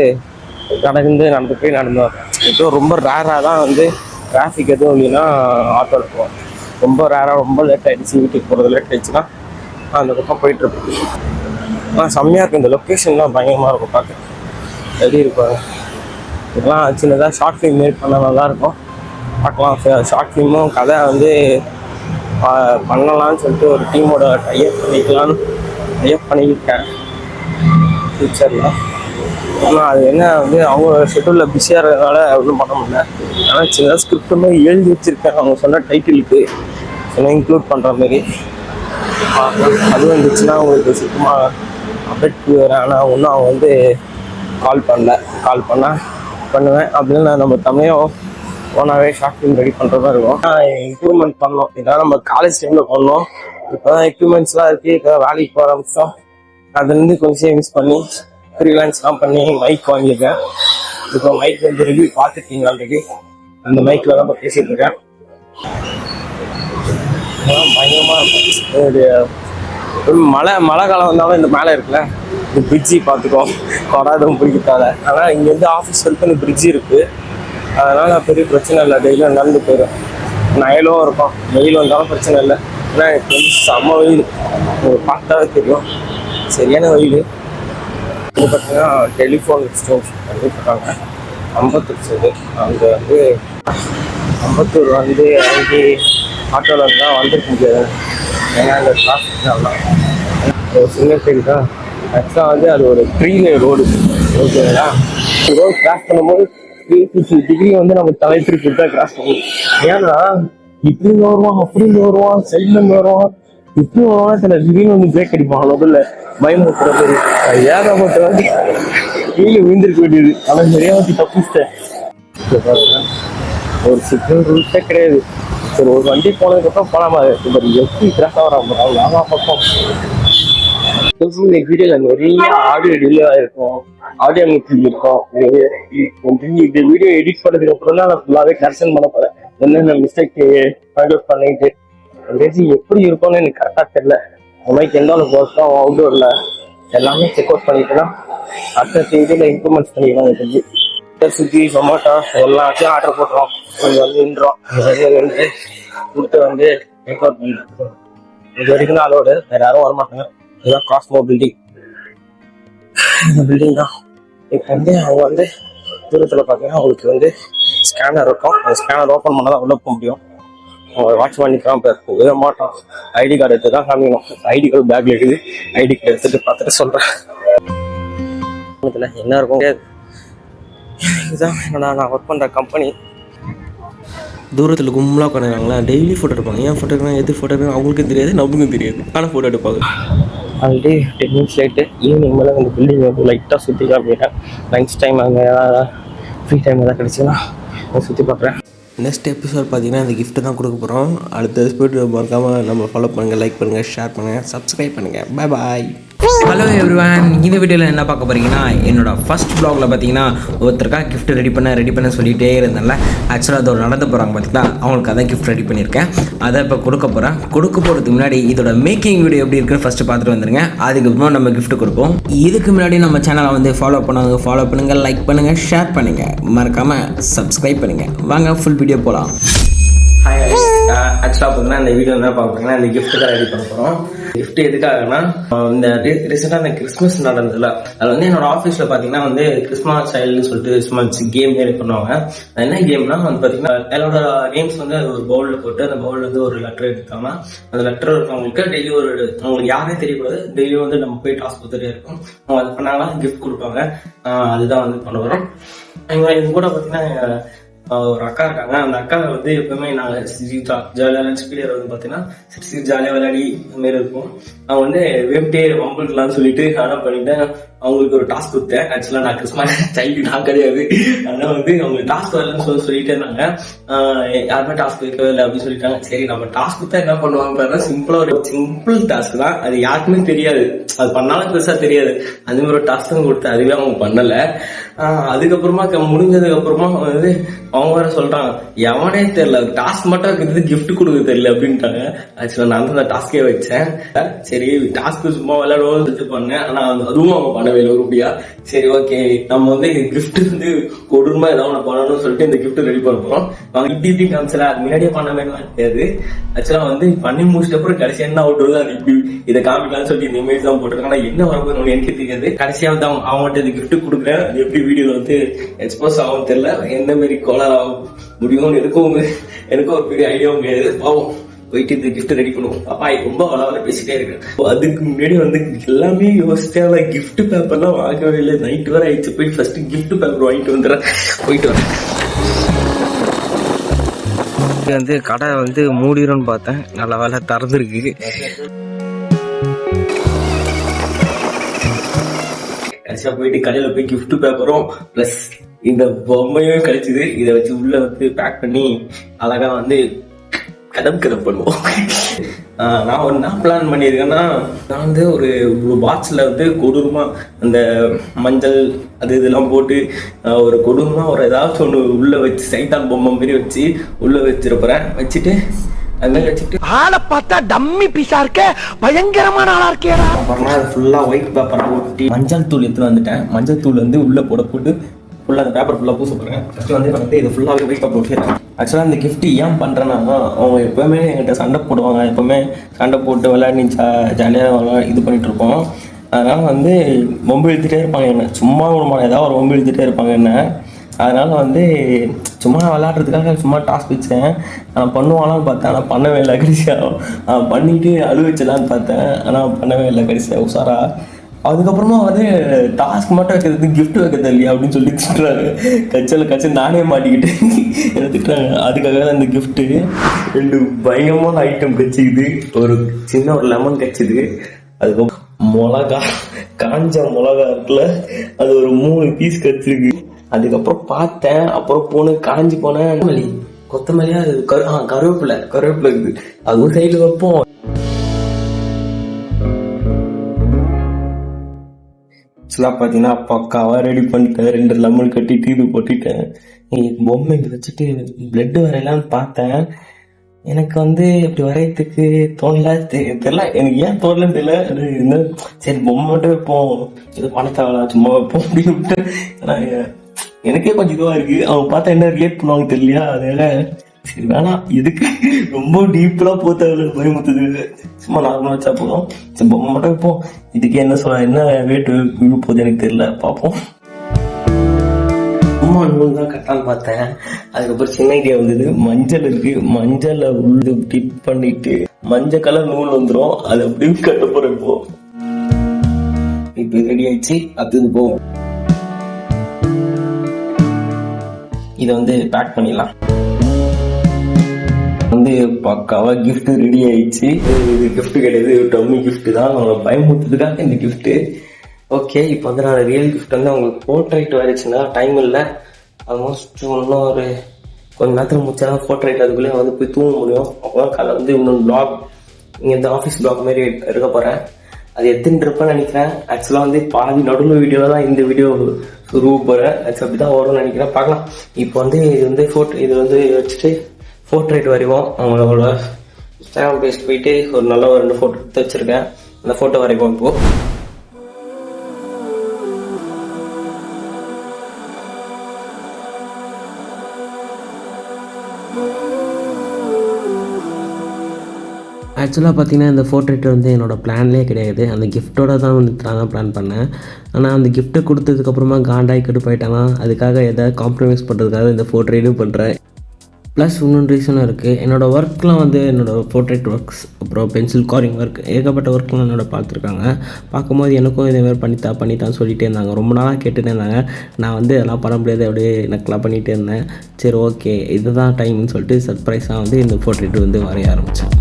நடந்து போய் நடந்து வரேன். இப்போ ரொம்ப ரேராக தான் வந்து டிராஃபிக் எதுவும் இல்லைன்னா ஆட்டோவில் போவோம். ரொம்ப ரேராக ரொம்ப லேட் ஆகிடுச்சு, வீட்டுக்கு போகிறது லேட் ஆகிடுச்சுன்னா அந்த பக்கம் போயிட்டுருப்பேன். செம்மையாக இருக்கும். இந்த லொக்கேஷன்லாம் பயங்கரமாக இருக்கும். பார்க்க எப்படி இருப்பாங்க. இதெல்லாம் சின்னதாக ஷார்ட் ஃபிலிம் மாரி பண்ணால் நல்லாயிருக்கும். பார்க்கலாம். ஷார்ட் ஃபிலிமும் கதை வந்து பண்ணலான்னு சொல்லிட்டு ஒரு டீமோட டைப் பண்ணியிருக்கேன் ஃபியூச்சரில். ஆனால் அது என்ன வந்து அவங்க ஷெட்யூலில் பிஸியாக இருக்கிறதுனால ஒன்றும் பண்ண முடியல. ஆனால் சின்னதாக ஸ்கிரிப்ட் மாதிரி எழுதி வச்சுருக்கேன். அவங்க சொன்ன டைட்டிலுக்கு இன்க்ளூட் பண்ணுற மாதிரி. அது வந்துச்சுன்னா உங்களுக்கு சுத்தமாக அப்டேட் வரேன். ஆனால் ஒன்றும் அவங்க வந்து கால் பண்ணுவேன். அப்படின்னு நம்ம தமிழையும் ஓனாகவே ஷார்ட் ஃபிலிம் ரெடி பண்ணுறதா இருக்கும். இம்ப்ரூவ்மெண்ட் பண்ணோம். இதெல்லாம் நம்ம காலேஜ் டைமில் பண்ணோம். இப்போ தான் எக்யூப்மெண்ட்ஸ்லாம் இருக்குது. இப்போ வேலைக்கு போக ஆரம்பிச்சோம். அதுலேருந்து கொஞ்சம் சேவிங்ஸ் பண்ணி ஃப்ரீலான்ஸ்லாம் பண்ணி மைக் வாங்கியிருக்கேன். இப்போ மைக் வந்து ரிவ்யூ பார்த்துருக்கீங்க ஆல்ரெடி. அந்த மைக்கில் தான் இப்போ பேசிகிட்டு இருக்கேன். பயங்கரமாக இருக்கும். மழை காலம் வந்தாலும் இந்த மேலே இருக்குல்ல, இந்த பிரிட்ஜி பார்த்துக்கோ, வராதும் பிடிக்காத. ஆனால் இங்கேருந்து ஆஃபீஸ் வரைக்கும் இந்த பிரிட்ஜி இருக்குது. அதனால் பெரிய பிரச்சனை இல்லை. டெய்லியும் நடந்து போயிடும். நயலும் இருக்கும். வெயில் வந்தாலும் பிரச்சனை இல்லை. ஏன்னா எனக்கு வந்து செம்ம வெயில், உங்களுக்கு பார்த்தாவே தெரியும். சரியான வெயில். இது பார்த்தீங்கன்னா டெலிஃபோன் எக்ஸ்சேஞ்ச் பண்ணிட்டுருக்காங்க அம்பத்தூர் சைடு. அங்கே வந்து அம்பத்தூர் வந்து அங்கே ஆட்டோவில் இருந்தால் வந்துருக்க முடியாது. ஏன்னா அந்த டிராஃபிக்னாலாம் ஒரு சின்ன சைடு தான். ஆக்சுவலாக வந்து அது ஒரு 3 லே ரோடு. ஓகேங்களா? ரோடு கிராஸ் பண்ணும்போது டிகிரி வந்து நம்ம தலைத்திற்கு தான் கிராஸ் பண்ணுவோம். ஏன்னா இப்படி வருவான், அப்படி வருவான், சைட்ல இருந்து வருவான், இப்படி வருவான், சில திடீர்னு வந்து பிரேக் அடிப்பான். முதல்ல பயமுறுத்துற மாதிரி ஏகப்பட்ட வந்து கீழே விழுந்திருக்க வேண்டியது. ஆனால் நிறைய வந்து தப்பிச்சிட்டேன். ஒரு சிக்னல் ரூல்ஸே கிடையாது. சரி, ஒரு வண்டி போனதுக்கப்புறம் போனாமா எப்படி கிராஸ் ஆகிறான் அவங்க பக்கம். இந்த வீடியோல நிறைய ஆடியோ டிலே ஆயிருக்கும், ஆடியோ மிக்சிங் இருக்கும். இந்த வீடியோ எடிட் பண்ணதுக்கு அப்புறம் தான் நான் ஃபுல்லாவே கரெக்ஷன் பண்ண போறேன். என்னென்ன மிஸ்டேக் ஃபைண்ட் அவுட் பண்ணிட்டு எப்படி இருக்கும்னு எனக்கு கரெக்டா தெரியல. மைக் எந்த அளவுக்கு ஒர்க் ஆகும், அவுட்டோர்ல எல்லாமே செக் அவுட் பண்ணிட்டுனா அடுத்த வீடியோல இம்ப்ரூவ்மெண்ட்ஸ் பண்ணிக்கலாம். தெரிஞ்சு ஸ்விக்கி, ஜொமேட்டோ எல்லாத்தையும் ஆர்டர் போட்டுறோம். கொஞ்சம் வந்து நின்றோம் வந்து கொடுத்து வந்து செக் அவுட் பண்ணிட்டு இது வரைக்கும் தான் அதோட வேற யாரும் வரமாட்டாங்க. இதுதான் காஸ்மோ பில்டிங். இந்த பில்டிங் தான் இப்போ வந்து அவங்க வந்து தூரத்தில் பார்த்தீங்கன்னா அவங்களுக்கு வந்து ஸ்கேனர் இருக்கும். அந்த ஸ்கேனர் ஓப்பன் பண்ணால் தான் உள்ள போக முடியும். அவங்க வாட்ச் பண்ணிக்கலாம். இப்போ போகவே மாட்டோம். ஐடி கார்டு எடுத்து தான் காமிக்கணும். ஐடி கார்டு பேக்ல இருக்குது. ஐடி கார்டு எடுத்துட்டு பார்த்துட்டு சொல்கிறேன். என்ன இருக்கும் இதுதான் நான் ஒர்க் பண்ணுற கம்பெனி. தூரத்தில் கும்பலாக உட்காந்துருக்காங்களா, டெய்லி ஃபோட்டோ எடுப்பாங்க. ஏன் ஃபோட்டோ எடுக்கணும், எது ஃபோட்டோ எடுக்கணும் அவங்களுக்கும் தெரியாது, நமக்கும் தெரியாது, ஆனால் ஃபோட்டோ எடுப்பாங்க. Already 10 minutes late. ஈவினிங் மேலே அந்த பில்டிங் வந்து லைட்டாக சுற்றி காமிக்கிறேன். லஞ்ச் டைம் அங்கே ஃப்ரீ டைம் எதாவது கிடச்சுன்னா சுற்றி பார்க்குறேன். நெக்ஸ்ட் எபிசோட் பார்த்தீங்கன்னா இந்த கிஃப்ட்டு தான் கொடுக்க போகிறோம். அடுத்த எபிசோட் மறக்காமல் நம்ம ஃபாலோ பண்ணுங்கள், லைக் பண்ணுங்கள், ஷேர் பண்ணுங்கள், சப்ஸ்கிரைப் பண்ணுங்கள். Bye bye. ஹலோ எவ்ரிவன், இந்த வீடியோவில் என்ன பார்க்க போகிறீங்கன்னா, என்னோட ஃபர்ஸ்ட் ப்ளாகில் பார்த்தீங்கன்னா ஒருத்தருக்காக கிஃப்ட் ரெடி பண்ண சொல்லிகிட்டே இருந்தேன்ல. ஆக்சுவலாக அதோட நடந்து போகிறாங்க பார்த்தீங்களா, அவங்களுக்கு அதான் கிஃப்ட் ரெடி பண்ணியிருக்கேன். அதை இப்போ கொடுக்க போகிறதுக்கு முன்னாடி இதோட மேக்கிங் வீடியோ எப்படி இருக்குன்னு ஃபஸ்ட்டு பார்த்துட்டு வந்துருங்க. அதுக்கப்புறமா நம்ம கிஃப்ட் கொடுப்போம். இதுக்கு முன்னாடி நம்ம சேனலை வந்து ஃபாலோ பண்ணுங்கள், லைக் பண்ணுங்கள், ஷேர் பண்ணுங்கள், மறக்காமல் சப்ஸ்கிரைப் பண்ணுங்கள். வாங்க ஃபுல் வீடியோ போகலாம். ஹாய், ஆக்சுவலாக பார்த்தீங்கன்னா இந்த வீடியோ என்ன பார்க்குறீங்கன்னா இந்த கிஃப்ட்டு தான் ரெடி பண்ண போகிறோம். கிஃப்ட் எதுக்காகனா, இந்த ரீசெண்டாக இந்த கிறிஸ்மஸ் நடந்ததுல அது வந்து என்னோட ஆஃபீஸில் பார்த்தீங்கன்னா வந்து கிறிஸ்மஸ் சைல்டுன்னு சொல்லிட்டு கிறிஸ்மஸ் கேம் ரெடி பண்ணுவாங்க. என்ன கேம்னா வந்து பார்த்தீங்கன்னா என்னோட நேம்ஸ் வந்து ஒரு பவுலில் போட்டு அந்த பவுலில் வந்து ஒரு லெட்டர் எடுத்தாங்கன்னா அந்த லெட்டர் இருக்கவங்களுக்கு டெய்லி அவங்களுக்கு யாரே தெரியக்கூடாது, டெய்லி வந்து நம்ம போய் டாஸ்க் கொடுத்துட்டே இருக்கும். அவங்க அது பண்ணாங்கன்னா கிஃப்ட் கொடுப்பாங்க. அதுதான் வந்து பண்ண வரோம். எங்க கூட பார்த்தீங்கன்னா ஒரு அக்கா இருக்காங்க. அந்த அக்கா வந்து எப்பவுமே நாங்கள் ஜாலியாக லஞ்ச் பீரியட் வந்து பார்த்தீங்கன்னா ஜாலியாக விளையாடி இந்த மாதிரி இருக்கும். அவங்க வந்து வேப்டே வம்புக்கலாம்னு சொல்லிட்டு அதான் பண்ணிட்டேன். அவங்களுக்கு ஒரு டாஸ்க் கொடுத்தேன். ஆக்சுவலாக நான் கிறிஸ்மஸ் சைல்டு நான் கிடையாது. அதனால வந்து அவங்க டாஸ்க் வரலன்னு சொல்லிட்டே இருந்தாங்க. யாருமே டாஸ்க் வைக்கவே இல்லை அப்படின்னு சொல்லிட்டாங்க. சரி, நம்ம டாஸ்க் கொடுத்தா என்ன பண்ணுவாங்க பாருங்க. ஒரு சிம்பிள் டாஸ்க் தான், அது யாருக்குமே தெரியாது, அது பண்ணாலும் பெருசா தெரியாது. அந்த மாதிரி ஒரு டாஸ்க் தான் கொடுத்தேன். அதுவே அவங்க பண்ணல. அதுக்கப்புறமா முடிஞ்சதுக்கு அப்புறமா வந்து அவங்க வேற சொல்றாங்க, எவனே தெரியல, டாஸ்க் மட்டும் இருக்கிறது கிஃப்ட் கொடுக்க தெரியல அப்படின்ட்டாங்க. ஆக்சுவலா நான் தான் அந்த டாஸ்கே வச்சேன். சரி, டாஸ்க் சும்மா விளையாடுவோம் சொல்லிட்டு பண்ணேன். ஆனா அதுவும் அவங்க பண்ணவே இல்லை உருப்படியா. சரி, ஓகே, நம்ம வந்து கிஃப்ட் வந்து கொடுமா ஏதாவது ஒன்று பண்ணணும்னு சொல்லிட்டு இந்த கிஃப்ட் ரெடி பண்ண போறோம். அவங்க இப்படி காமிச்சல, அது முன்னாடியே பண்ணவே தெரியாது. ஆக்சுவலா வந்து பண்ணி முடிச்சிட்ட அப்புறம் கடைசி என்ன அவுட் வருது, அது இப்படி இதை காமிக்கலாம்னு சொல்லி இந்த இமேஜ் தான் போட்டிருக்காங்க. என்ன வரப்போது எனக்கு தெரியாது. கடைசியா வந்து அவங்கள்ட்ட இந்த கிஃப்ட் கொடுக்குறேன். அது எப்படி வீடியோல வந்து எக்ஸ்போஸ் ஆகும் தெரியல, எந்த மாதிரி கோலர் ஆகும் முடியும்னு எனக்கும் ஒரு பெரிய ஐடியாவும் கிடையாது. பாவம், போயிட்டு இந்த கிஃப்ட் ரெடி பண்ணுவோம். அப்பா ரொம்ப வளவல பேசிட்டே இருக்கேன். அதுக்கு முன்னாடி வந்து எல்லாமே யோசிச்சா கிஃப்ட் பேப்பர்லாம் வாங்கவே இல்லை. நைட் வரை ஆயிடுச்சு. போய் ஃபர்ஸ்ட் கிஃப்ட் பேப்பர் வாங்கிட்டு வந்துடுறேன். போயிட்டு வரேன். வந்து கடை வந்து மூடிடும்னு பார்த்தேன், நல்ல வேலை திறந்துருக்கு. கடைசியா போயிட்டு கடையில போய் கிஃப்ட் பேப்பரும் பிளஸ் இந்த பொம்மையும் கிடைச்சிது. இதை வச்சு உள்ள வந்து பேக் பண்ணி அழகா வந்து கதம் பண்ணுவோம். நான் என்ன பிளான் பண்ணியிருக்கேன்னா, நான் வந்து ஒரு பாக்ஸில் வந்து கொடூரமா அந்த மஞ்சள் அது இதெல்லாம் போட்டு ஒரு கொடூரமா ஒரு ஏதாச்சும் ஒன்று உள்ள வச்சு சைத்தான் பொம்மை மாரி வச்சு உள்ள வச்சிருப்பேன். வச்சுட்டு அதுமாதிரி வச்சுட்டு ஆளை பார்த்தா டம்மி பீஸா இருக்க, பயங்கரமான ஆளா இருக்கேடா. அப்புறமா அது ஃபுல்லாக ஒயிட் பேப்பரை ஒட்டி மஞ்சள் தூள் எடுத்துட்டு வந்துட்டேன். மஞ்சள் தூள் வந்து உள்ள போட்டு ஃபுல்லாக அந்த பேப்பர் ஃபுல்லாக பூச போகிறேன். ஃபஸ்ட்டு வந்து நான் வந்து இது ஃபுல்லாகவே ஒயிட் பேப்பர் ஒட்டிடுறேன். ஆக்சுவலாக இந்த கிஃப்ட் ஏன் பண்ணுறேன்னா, அவங்க எப்போவுமே என்கிட்ட சண்டை போடுவாங்க. எப்போவுமே சண்டை போட்டு விளையாடி ஜாலியாக இது பண்ணிட்டு இருப்போம். அதனால் வந்து வம்பு இழுத்துட்டே இருப்பாங்க என்ன, சும்மா ஏதாவது ஒரு வம்பு இழுத்துட்டே இருப்பாங்க என்ன. அதனால் வந்து சும்மா விளையாடுறதுக்காக சும்மா டாஸ்க் வச்சேன். நான் பண்ணுவாங்களான்னு பார்த்தேன், ஆனால் பண்ணவே இல்லை. கடைசியாக பண்ணிட்டு அழு வச்சலான்னு பார்த்தேன், ஆனால் பண்ணவே இல்லை. கடைசியாக உஷாரா அதுக்கப்புறமா வந்து டாஸ்க் மட்டும் வைக்கிறது கிஃப்ட் வைக்கிறது இல்லையா அப்படின்னு சொல்லி திட்டுறாங்க. கட்சியில் நானே மாட்டிக்கிட்டேன் என்ன திட்டுறாங்க. அதுக்காக தான் இந்த கிஃப்ட்டு 2 பயங்கரமான ஐட்டம் கச்சிக்குது. ஒரு சின்ன ஒரு லெமன் கச்சிது. அதுக்கப்புறம் மிளகா, காஞ்ச மிளகா இருக்குல்ல, அது ஒரு 3 பீஸ் கச்சிருக்கு. அதுக்கப்புறம் பார்த்தேன், அப்புறம் காஞ்சி போனேன் கொத்தமல்லியா கருவேப்பிலை இருக்குது, அதுவும் சைடில் வைப்போம். ஆக்சுவலாக பார்த்தீங்கன்னா பக்காவாக ரெடி பண்ணிட்டேன். 2 லெமன் கட்டிட்டு இது போட்டுட்டேன். பொம்மை வச்சுட்டு பிளட் வரையலான்னு பார்த்தேன். எனக்கு வந்து இப்படி வரையறதுக்கு தோணல, தெரியல எனக்கு ஏன் தோணலன்னு தெரியல. அது என்ன சரி பொம்மை மட்டும் வைப்போம், இது பணத்தாவலாம் சும்மா வைப்போம் அப்படின்னு விட்டு. ஏன்னா எனக்கே கொஞ்சம் இதுவாக இருக்கு. அவங்க பார்த்தா என்ன ரிலேட் பண்ணுவாங்க தெரியலையா, அதனால சரி வேணாம், எதுக்கு ரொம்ப டீப்லாம் போத்தாவில் பயமுத்துது, சும்மா நார்மலாக வச்சா போதும். சரி பொம்மை மட்டும் வைப்போம். இதுக்கு என்ன வெயிட் விழு போகுது எனக்கு தெரியல, பார்ப்போம். அம்மா நூல் தான் கட்டான்னு பார்த்தேன். அதுக்கப்புறம் சின்ன ஐடியா வந்தது. மஞ்சள் இருக்கு, மஞ்சளை உள்ள டிப் பண்ணிட்டு மஞ்சள் கலர் நூல் வந்துடும், அதை அப்படியே கட்ட போறேன். இப்போ ரெடி ஆயிடுச்சு. அது போகும். இதை வந்து பேக் பண்ணிடலாம். வந்து பக்காவா கிஃப்ட் ரெடி ஆயிடுச்சு. இது கிஃப்ட் கிடையாது, டம்மி கிஃப்ட் தான். அவங்களை பயமுத்துறதுக்காக இந்த கிஃப்ட். ஓகே, இப்போ வந்து நான் ரியல் கிஃப்ட் வந்து அவங்களுக்கு போர்ட்ரைட் வரைச்சுன்னா டைம் இல்லை. ஆல்மோஸ்ட் இன்னும் ஒரு கொஞ்ச நேரத்தில் முடிச்சாலும் போர்ட்ரைட் அதுக்குள்ளே வந்து போய் தூங்க முடியும். அப்போதான் காலைல வந்து இன்னொரு பிளாக், இங்கே இந்த ஆஃபீஸ் பிளாக் மாதிரி இருக்க போகிறேன். அது எடுத்துட்டு இருப்பேன்னு நினைக்கிறேன். ஆக்சுவலாக வந்து பாதி நடுவில் வீடியோவில் தான் இந்த வீடியோ ரூப போகிறேன். ஆக்சுவலாக அப்படி தான் வரும்னு நினைக்கிறேன், பார்க்கலாம். இப்போ வந்து இது வந்து வச்சுட்டு போர்ட்ரைட் வரைவோம். அவங்களோட இன்ஸ்டாகிராம் பேஜ் போயிட்டு ஒரு நல்ல 2 ஃபோட்டோ எடுத்து வச்சிருக்கேன். அந்த ஃபோட்டோ வரைவோம் இப்போ. ஆக்சுவலாக பார்த்தீங்கன்னா இந்த போர்ட்ரேட் வந்து என்னோடய பிளான்லேயே கிடையாது. அந்த கிஃப்ட்டோட தான் வந்து நான் தான் பிளான் பண்ணேன். ஆனால் அந்த கிஃப்ட்டை கொடுத்ததுக்கப்புறமா காண்டாகி கடுப்பாயிட்டானா, அதுக்காக எதாவது காம்ப்ரமைஸ் பண்ணுறதுக்காக இந்த போர்ட்ரேட்டும் பண்ணுறேன். ப்ளஸ் இன்னொன்று ரீசனும் இருக்குது. என்னோடய ஒர்க்லாம் வந்து என்னோடய போர்ட்ரேட் ஒர்க்ஸ், அப்புறம் பென்சில் காரிங் ஒர்க், ஏகப்பட்ட ஒர்க்லாம் என்னோட பார்த்துருக்காங்க. பார்க்கும்போது எனக்கும் இதேமாதிரி பண்ணித்தான் சொல்லிகிட்டே இருந்தாங்க. ரொம்ப நாளாக கேட்டுகிட்டே இருந்தாங்க. நான் வந்து அதெல்லாம் பண்ண முடியாது, அப்படியே எனக்குலாம் பண்ணிகிட்டே இருந்தேன். சரி ஓகே இதுதான் டைம்னு சொல்லிட்டு சர்ப்ரைஸாக வந்து இந்த போர்ட்ரேட் வந்து வரைய ஆரம்பித்தேன்.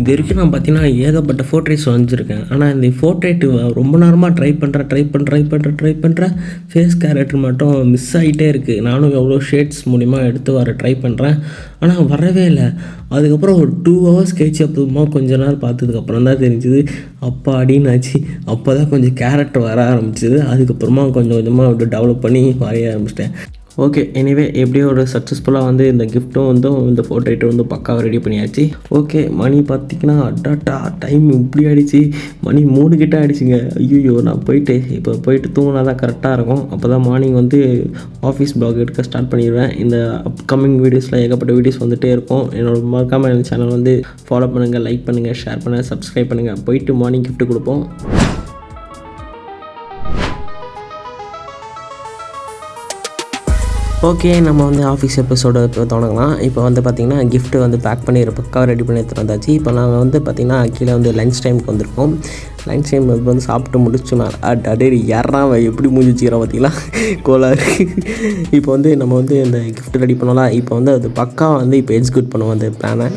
இது வரைக்கும் நான் பார்த்தீங்கன்னா ஏகப்பட்ட போர்ட்ரேட்ஸ் வரைஞ்சிருக்கேன். ஆனால் இந்த போர்ட்ரேட்டு ரொம்ப நேரமாக ட்ரை பண்ணுறேன். ஃபேஸ் கேரக்டர் மட்டும் மிஸ் ஆகிட்டே இருக்குது. நானும் எவ்வளோ ஷேட்ஸ் மூலிமா எடுத்து ட்ரை பண்ணுறேன், ஆனால் வரவே இல்லை. அதுக்கப்புறம் ஒரு 2 hours கழிச்சு அப்புறமா கொஞ்ச நேரம் பார்த்ததுக்கப்புறம் தான் தெரிஞ்சுது அப்பா அப்படின்னு ஆச்சு. அப்போ தான் கொஞ்சம் கேரக்டர் வர ஆரம்பிச்சிது. அதுக்கப்புறமா கொஞ்சம் கொஞ்சமாக அப்படி டெவலப் பண்ணி வரைய ஆரம்பிச்சிட்டேன். ஓகே, எனிவே எப்படியோ ஒரு சக்ஸஸ்ஃபுல்லாக வந்து இந்த கிஃப்ட்டும் வந்து இந்த போர்ட்ரேட்டும் வந்து பக்காவாக ரெடி பண்ணியாச்சு. ஓகே, மணி பார்த்திங்கன்னா அட்டாட்டா டைம் இப்படி ஆகிடுச்சு. மணி 3 கிட்ட ஆகிடுச்சிங்க. ஐயோ, நான் போயிட்டு தூங்கினா தான் கரெக்டாக இருக்கும். அப்போ தான் மார்னிங் வந்து ஆஃபீஸ் பிளாக் எடுக்க ஸ்டார்ட் பண்ணிடுவேன். இந்த அப்கமிங் வீடியோஸில் ஏகப்பட்ட வீடியோஸ் வந்துகிட்டே இருக்கும். என்னோட மறக்காமல் என் சேனல் வந்து ஃபாலோ பண்ணுங்கள், லைக் பண்ணுங்கள், ஷேர் பண்ணுங்கள், சப்ஸ்கிரைப் பண்ணுங்கள். போயிட்டு மார்னிங் கிஃப்ட் கொடுப்போம். ஓகே, நம்ம வந்து ஆஃபீஸ் எபிசோட தொடங்கலாம். இப்போ வந்து பார்த்திங்கன்னா கிஃப்ட்டு வந்து பேக் பண்ணி பக்காவாக ரெடி பண்ணி எடுத்துகிட்டு வந்தாச்சு. இப்போ நாங்கள் வந்து பார்த்திங்கன்னா கீழே வந்து லஞ்ச் டைமுக்கு வந்திருக்கோம். லஞ்ச் டைம் வந்து சாப்பிட்டு முடிச்சு அடே யாரான் எப்படி மூஞ்சி வச்சுக்கிறோம் பார்த்திங்களா, கோலாறு. இப்போ வந்து நம்ம வந்து இந்த கிஃப்ட் ரெடி பண்ணலாம். இப்போ வந்து அது பக்காவாக வந்து இப்போ எக்ஸிக்யூட் பண்ணுவோம் அந்த பிளானை.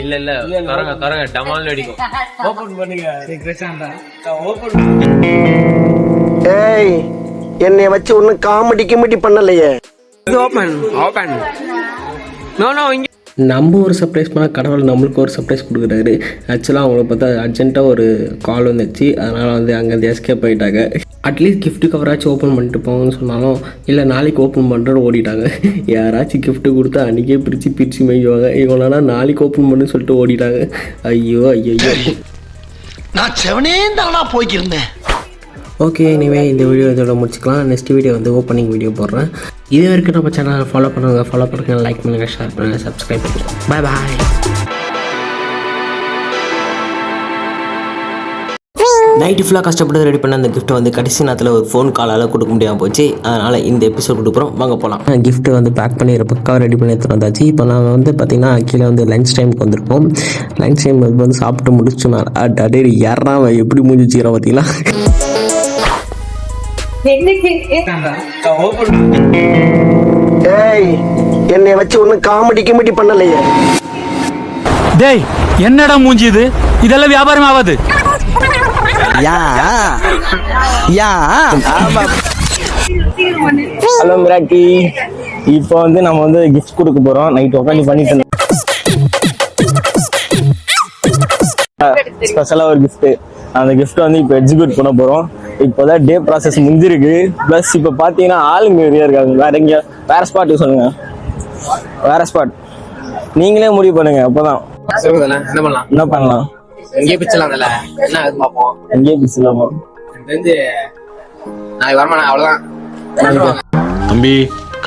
இல்ல தரங்க டமால் அடிக்கும். ஓபன் பண்ணுங்க. ஏய், என்னைய வச்சு ஒன்னும் காமெடி பண்ணலையே. ஓபன் நம்ம ஒரு சர்ப்ரைஸ் பண்ணால் கடவுள் நம்மளுக்கு ஒரு சர்ப்ரைஸ் கொடுக்குறாரு. ஆக்சுவலாக அவங்கள பார்த்தா அர்ஜென்ட்டாக ஒரு கால் வந்துச்சு. அதனால் வந்து அங்கேருந்து எஸ்கேப் ஆகிட்டாங்க. அட்லீஸ்ட் கிஃப்ட் கவராச்சும் ஓப்பன் பண்ணிட்டு போங்கன்னு சொன்னாலும் இல்லை, நாளைக்கு ஓப்பன் பண்ணுறோன்னு ஓடிட்டாங்க. யாராச்சும் கிஃப்ட்டு கொடுத்தா அன்றைக்கே பிரித்து மேய்வாங்க. இவங்களால நாளைக்கு ஓப்பன் பண்ணுன்னு சொல்லிட்டு ஓடிட்டாங்க. ஐயோ, நான் செவனே தானா போய்க்கிருந்தேன். ஓகே, இனிமேல் இந்த வீடியோ இதோட முடிச்சுக்கலாம். நெக்ஸ்ட் வீடியோ வந்து ஓப்பனிங் வீடியோ போடுறேன். இது வரைக்கும் நம்ம சேனலை ஃபாலோ பண்ணுங்கள் லைக் பண்ணுங்கள் ஷேர் பண்ணுங்கள் சப்ஸ்கிரைப் பண்ணுங்கள். பாய் பாய். நைட்டு ஃபுல்லாக கஷ்டப்பட்டு ரெடி பண்ண அந்த கிஃப்ட்டை வந்து கடைசி நேரத்தில் ஒரு ஃபோன் காலால் கொடுக்க முடியாமல் போச்சு. அதனால் இந்த எபிசோட் கொடுக்குறோம், வாங்க போகலாம். கிஃப்ட்டு வந்து பேக் பண்ணி பக்காவாக ரெடி பண்ணி எடுத்துகிட்டு வந்தாச்சு. இப்போ நாங்கள் வந்து பார்த்திங்கன்னா கீழே வந்து லஞ்ச் டைமுக்கு வந்திருக்கோம். லஞ்ச் டைம் வந்து சாப்பிட்டு முடிச்சோம். அடே யாரா எப்படி மூஞ்சி வச்சுக்கிறோம் பார்த்தீங்களா? என்னை வச்சு ஒன்னும் காமெடி பண்ணலையே. டேய் என்னடா மூஞ்சி இது? இதெல்லாம் வியாபாரம் ஆகாது. ஹலோ மிராக்கி, இப்போ வந்து நம்ம வந்து கிஃப்ட் கொடுக்க போறோம். நைட் உட்காந்து பண்ணிட்டு இருந்தோம். ஸ்பெஷலா ஒரு கிஃப்ட். அந்த கிஃப்ட் வந்து இப்போ எக்ஸிக்யூட் பண்ண போறோம். இப்போதான் டே ப்ராசஸ் முடிஞ்சிருக்கு. பிளஸ் இப்போ பாத்தீங்கன்னா ஆளுங்க நிறைய இருக்காங்க. வேற ஸ்பாட் சொல்லுங்க, வேற ஸ்பாட் நீங்களே முடிவு பண்ணுங்க. அப்பதான் என்ன பண்ணலாம். எங்கேயே பிச்சலாம்ல, என்ன அது பாப்போம். எங்கேயே பிடிச்சலாமா? தெரிஞ்சு நாளைக்கு வரமாட்டேன், அவ்வளவுதான். தம்பி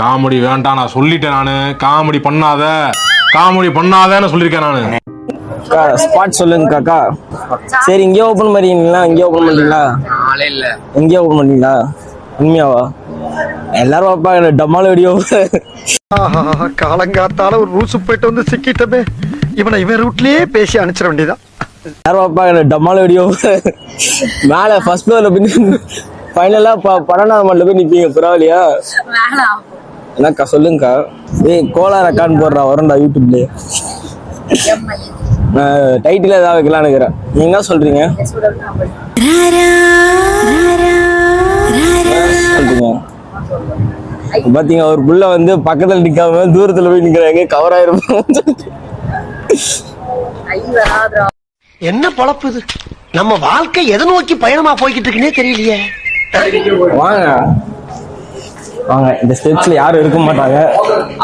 காமெடி வேண்டாம், நான் சொல்லிட்டேன். நானு காமெடி பண்ணாதன்னு சொல்லியிருக்கேன் நானு. ஸ்பாட் சொல்லுங்க காக்கா. சரி இங்கே ஓபன் பண்ணீங்களா? இங்கே ஓபன் பண்றீங்களா? ஆளே இல்ல. எங்கே ஓபன் பண்ணீங்களா? உண்மையாவா? எல்லாரும் பாப்பா டம்மால வெடியோ. காலங்காத்தால ஒரு ரூசு போயிட்டு வந்து சிக்கிட்டமே. இவன் ரூட்லயே பேசி அனுப்பிச்சிட வேண்டியதான். எல்லாரும் பாப்பா டம்மால வெடியோ. மேல ஃபர்ஸ்ட் ஃப்ளோர்ல போய் ஃபைனலா 12ஆம் மாடில போய் நிப்பீங்க. பரவாயில்லையா? என்னக்கா சொல்லுங்கக்கா. ஏய் கோலா ரெக்கார்ட் போடுறா, வரண்டா யூடியூப்ல. டைட்டில் ஏதாவது வைக்கலாம்னு இருக்கிறேன். நீங்க என்ன சொல்றீங்க? சொல்றீங்க பாத்தீங்க, ஒரு புள்ள வந்து பக்கத்துல நிக்காம தூரத்துல போய் நிக்கிறாங்க. கவர் ஆயிருப்போம். என்ன பொழப்பு இது? நம்ம வாழ்க்கை எதை நோக்கி பயணமா போய்கிட்டு இருக்குன்னே தெரியலையே. வாங்க வாங்க, இந்த ஸ்டெப்ஸ்ல யாரும் இருக்க மாட்டாங்க.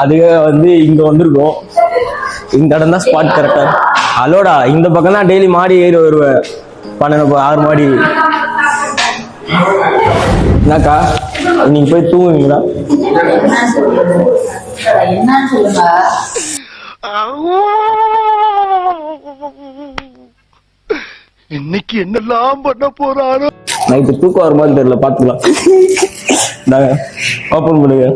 அதுவே வந்து இங்க வந்திருக்கோம். இந்த இடம் தான் ஸ்பாட் கரெக்டா. அலோடா இந்த பக்கம் தான் டெய்லி மாடி ஏறி வருவேன். 6 மாடி. என்னக்கா நீங்க போய் தூங்குவீங்களா? இன்னைக்கு என்னெல்லாம் பண்ண போறாரோ. நைட்டு தூக்கம் வர மாதிரி தெரியல, பாத்துக்கலாம். நாங்க ஓபன் பண்ணுங்க.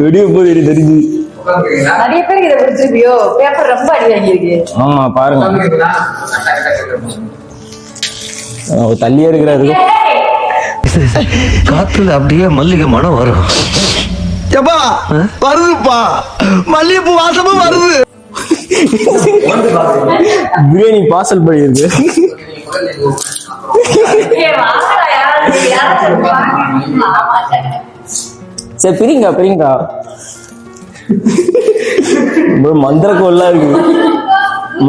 வெடிய போது தெரிஞ்சு நிறைய பேர் இதை பிடிச்சிருக்கியோ. பேப்பர் ரொம்ப அடி வாங்கியிருக்கு. ஆமா பாருங்க, தள்ளியே இருக்கிறாரு. காத்துல அப்படியே மல்லிகை மனம் வரும். வருதுப்பா, மல்லிகைப்பூ வாசமும் வருது. பிரியாணி பார்சல் பண்ணிருக்கு. சரி பிரிங்கா. மந்திரக்கோல்லாம் இருக்கு.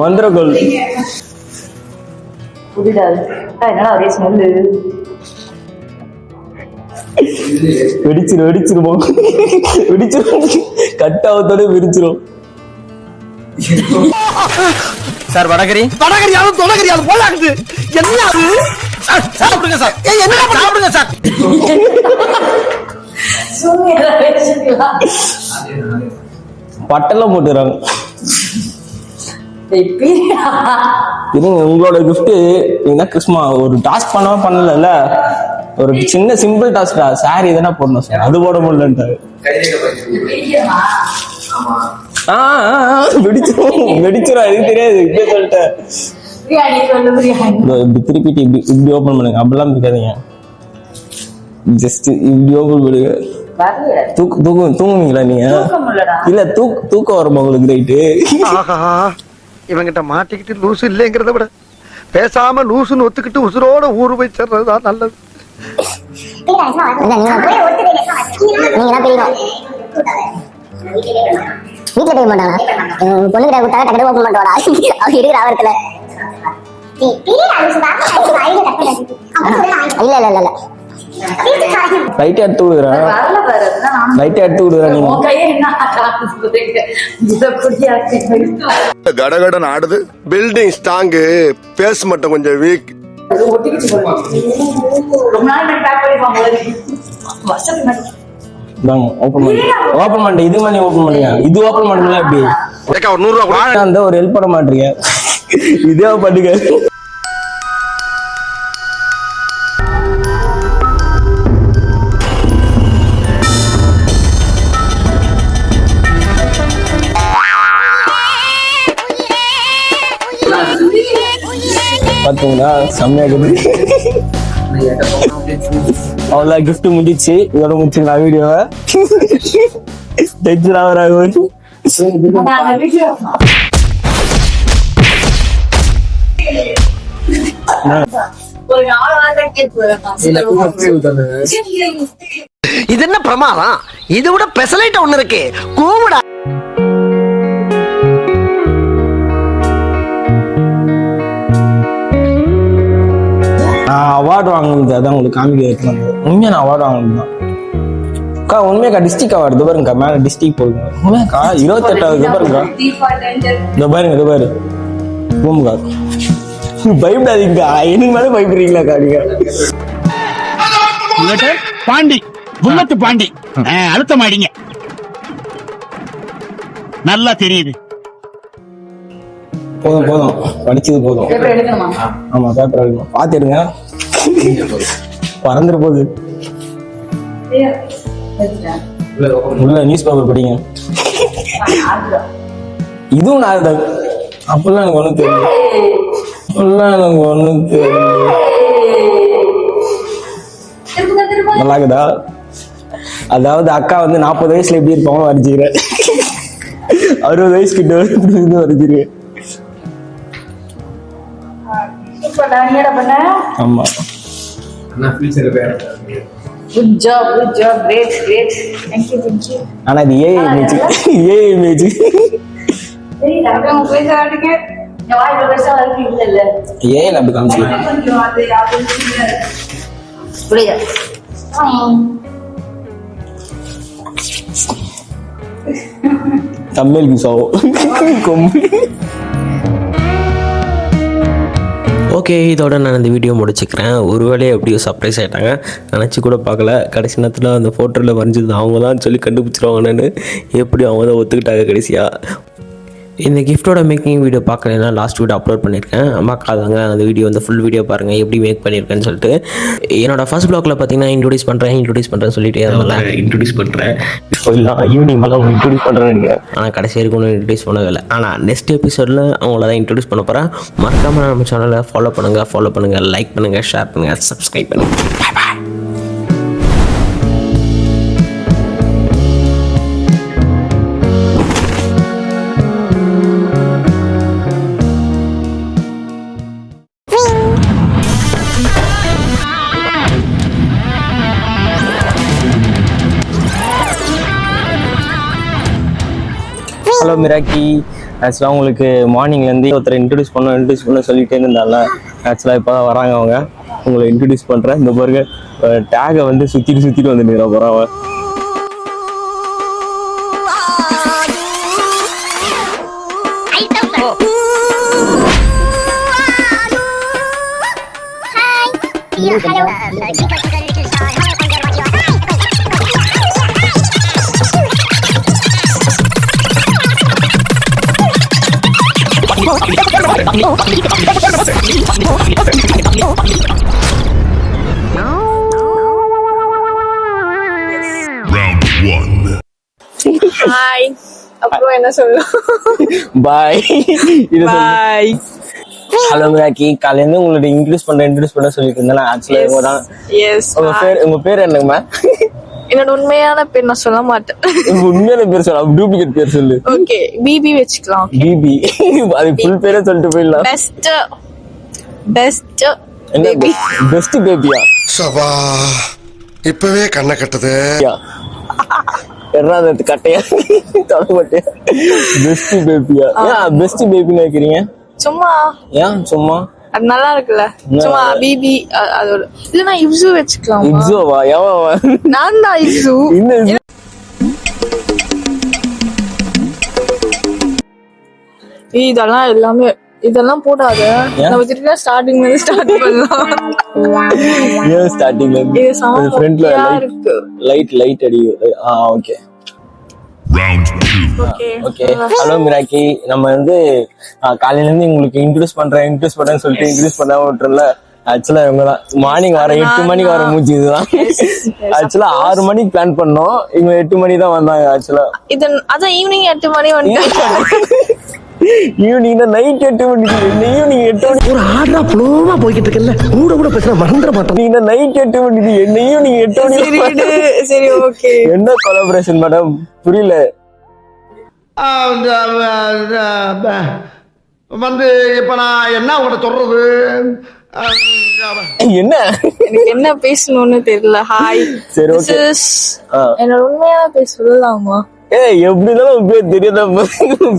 மந்திரக்கோல் வெடிச்சிரும். கட்டாவத்தோட விரிச்சிரும். சார் வடகரியாலும் தொடகரியாலும் போலாகுது. என்ன அது? சாப்பிடுங்க சார். என்ன சாப்பிடுங்க சார். பட்டெல்லாம் போட்டுறாங்க. உங்களோட கிஃப்ட் என்ன கிறிஸ்மா ஒரு டாஸ்க் பண்ணல. ஒரு சின்ன சிம்பிள் டாஸ்க். சாரி எதனா போடணும் சார், அது போட முடியலன்ட்டாரு. வெடிச்சிரும். இது தெரியாது. இப்படி சொல்லிட்டேன். திருப்பிட்டு இப்படி ஓபன் பண்ணுங்க. அப்படிலாம் இருக்காதீங்க. ஜஸ்ட் இப்படி ஓபன் பண்ணுங்க. தூங்குவீங்களா நீங்க? இல்ல தூக்கம் வருமா உங்களுக்கு? ரைட்டு. இவங்கிட்ட மாட்டிக்கிட்டு லூசு இல்லைங்கிறத விட பேசாம லூசுன்னு ஒத்துக்கிட்டு உசுரோட ஊரு போய் சேர்றதுதான் நல்லது. வீட்டுல போய் மாட்டானா? பொண்ணு கிட்ட விட்டாங்க, டக்கு ஓப்பன் பண்ணிட்டு வாடா. அவங்க இருக்கிற ஆவரத்துல இல்ல லைட் எடுத்து விடுறேன். கடகடன் ஆடுது. பில்டிங் ஸ்ட்ராங்கு, பேஸ் மட்டும் கொஞ்சம் வீக். ஒட்டிக்கிச்சு போல. ரொம்ப நாள் நான் பேக் பண்ணிப்பாங்க வருஷத்துக்கு ஓபன் பண்ணிட்டேன். இது மாதிரி ஓபன் பண்ணுங்க. இது ஓபன் பண்ணல எப்படி ஒரு 100 ரூபா அந்த ஒரு ஹெல்ப் பண்ண மாட்டீங்க. இதே பண்ணுங்க. பாத்தீங்களா செம்மையா இருக்குது. அவ்வளோ கிஃப்ட் முடிச்சு இதோட முடிச்சுங்களா வீடியோவை. டென்ஷன் ஆகுறாங்க. இது என்ன பிரமாதம்? இது விட பெசலைட் ஒண்ணு இருக்கு. கூவுடா. நான் அவார்டு வாங்கினது அதான் உங்களுக்கு காமிக்க. உண்மையா நான் அவார்டு வாங்கினது தான் அக்கா. உண்மையாக்கா டிஸ்ட்ரிக்ட் அவார்டு இது பாருங்கக்கா. மேலே டிஸ்ட்ரிக்ட் போகுங்க. உண்மையாக்கா 28வது இது பாருங்கக்கா. இந்த பாருங்க இது பாரு பூமுக்கா. பயப்படாதீங்கக்கா. எனக்கு மேலே பயப்படுறீங்களாக்கா நீங்க? பாண்டி புல்லத்து பாண்டி அழுத்த மாட்டீங்க. நல்லா தெரியுது. போதும் போதும் படிச்சது போதும். ஆமா பேப்பர் எடுக்கணும். பார்த்து எடுங்க. பறந்துட்டு போகுது. உள்ள நியூஸ் பேப்பர் படிங்க. இதுவும் நான் தான். அப்பெல்லாம் எனக்கு ஒண்ணும் தெரியல. எனக்கு ஒண்ணும் தெரியல. நல்லா இருக்குதா? அதாவது அக்கா வந்து 40 வயசுல எப்படி இருப்பாங்க வரைஞ்சிக்கிறேன். 60 வயசு கிட்ட வரைஞ்சிருக்கேன். ஆமா Good job, great. Thank you. ஆனா இது ஏஐ இமேஜ். சரி நான் உங்க பேச ஆடுங்க. நான் வாய் பேச வரக்கு இல்ல. ஏஐ அப்படி காமிச்சு. புரியா? தமிழ் கிசாவோ கொம்பு. ஓகே, இதோட நான் இந்த வீடியோ முடிச்சுக்கிறேன். ஒருவேளை எப்படியோ சர்ப்ரைஸ் ஆகிட்டாங்க. நினச்சி கூட பார்க்கல. கடைசி நேரத்தில் அந்த ஃபோட்டோவில் வரைஞ்சது அவங்க தான் சொல்லி கண்டுபிடிச்சிருவாங்கன்னு. எப்படி அவங்க தான் ஒத்துக்கிட்டாங்க கடைசியாக. இந்த கிஃப்ட்டோட மேக்கிங் வீடியோ பார்க்கலன்னா லாஸ்ட் வீடியோ அப்லோட் பண்ணியிருக்கேன். பார்க்காதவங்க அந்த வீடியோ வந்து ஃபுல் வீடியோ பாருங்கள் எப்படி மேக் பண்ணியிருக்கேன்னு சொல்லிட்டு. என்னோடய ஃபர்ஸ்ட் ப்ளாகில் பார்த்தீங்கன்னா இன்ட்ரோடியூஸ் பண்ணுறேன்னு சொல்லிட்டு இன்ட்ரோடியூஸ் பண்ணுறேன். ஈவினிங் மேலே அவங்க இன்ட்ரோடியூஸ் பண்ணுறேன்னு. ஆனால் கடைசி வரைக்கும் ஒன்றும் இன்ட்ரோடியூஸ் பண்ணவே இல்லை. ஆனால் நெக்ஸ்ட் எபிசோடில் அவங்கள தான் இன்ட்ரோடியூஸ் பண்ண போகிறேன். மறக்காமல் நம்ம சேனலை ஃபாலோ பண்ணுங்கள், லைக் பண்ணுங்கள், ஷேர் பண்ணுங்கள், சப்ஸ்கிரைப் பண்ணுங்கள். பாய். ஹலோ மிராக்கி. ஆக்சுவலாக உங்களுக்கு மார்னிங்லேருந்து ஒருத்தர் இன்ட்ரடியூஸ் பண்ண சொல்லிட்டே இருந்தால. ஆக்சுவலாக இப்போ தான் வராங்க அவங்க. உங்களை இன்ட்ரடியூஸ் பண்ணுறேன். இந்த பாருங்க டேகை வந்து சுற்றிட்டு வந்து நிற்கிற போகிறான் அவன். ஹாய். அப்புறம் என்ன சொல்லலாம்? பாய். பாய். ஹலோ மிராக்கி. காலையில உங்களோட இன்ட்ரடியூஸ் பண்ண சொல்லிட்டு இருந்தேன். ஆக்சுவலா இவங்க தான். எஸ். உங்க பேர் என்னங்கம்மா? என்னோட உண்மையான பேர் நான் சொல்ல மாட்டேன். உண்மையான பேர் சொல்ல, டூப்ளிகேட் பேர் சொல்லு. ஓகே, பிபி வெச்சுக்கலாம். பிபி. அது ஃபுல் பேரே சொல்லிட்டு போயிடலாம். Best baby. பெஸ்ட் பேபியா? சபா இப்பவே கண்ணை கட்டுது. எறாத கட்டையா தொடப்பட்டே. பெஸ்ட் பேபியா? ஏன் பெஸ்ட் பேபின்னு வைக்கிறீங்க? சும்மா. ஏன் சும்மா? அது நல்லா இருக்குல்ல. சும்மா பிபி. அதோட இல்லனா இப்சு வெச்சுக்கலாம். இப்சுவா? எவவா? நான் தான் இப்சு. இதெல்லாம் எல்லாமே இதெல்லாம் போடாத. நம்ம திருப்பி ஸ்டார்டிங்ல இருந்து ஸ்டார்ட் பண்ணலாம். ஏன் ஸ்டார்டிங்ல இது ஃப்ரண்ட்ல இருக்கு. லைட் அடி. Okay okay. ஹலோ மிராக்கி, நம்ம வந்து காலையில இருந்து உங்களுக்கு இன்ட்ரடியூஸ் பண்றேன்னு சொல்லிட்டு இன்ட்ரடியூஸ் பண்ணாம விட்டுறல. ஆக்சுவலா இவங்க தான் மார்னிங் வர 8 மணிக்கு வர மூச்சு இதுதான். ஆக்சுவலா 6 மணிக்கு பிளான் பண்ணோம், இவங்க 8 மணி தான் வந்தாங்க. ஆக்சுவலா இது அதான் ஈவினிங் 8 மணி வந்து ஈவினிங் தான், நைட் 8 மணிக்கு. ஈவினிங் 8 மணி ஒரு ஆர்டரா புலோமா போய்கிட்டு இருக்கல, கூட பேசுற மறந்துட மாட்டேன். நீங்க நைட் 8 மணிக்கு, என்ன ஈவினிங் 8 மணி. சரி ஓகே. என்ன கொலாபரேஷன் மேடம், புரியல. வந்து இப்ப நான் என்ன உங்கள்ட்ட சொல்றது, என்ன எனக்கு என்ன பேசணும்னு தெரியல. ஹாய், சரி ஓகே. என்னோட உண்மையான பேர் சொல்லலாமா? எப்படி இருந்தாலும் பேர் தெரியாத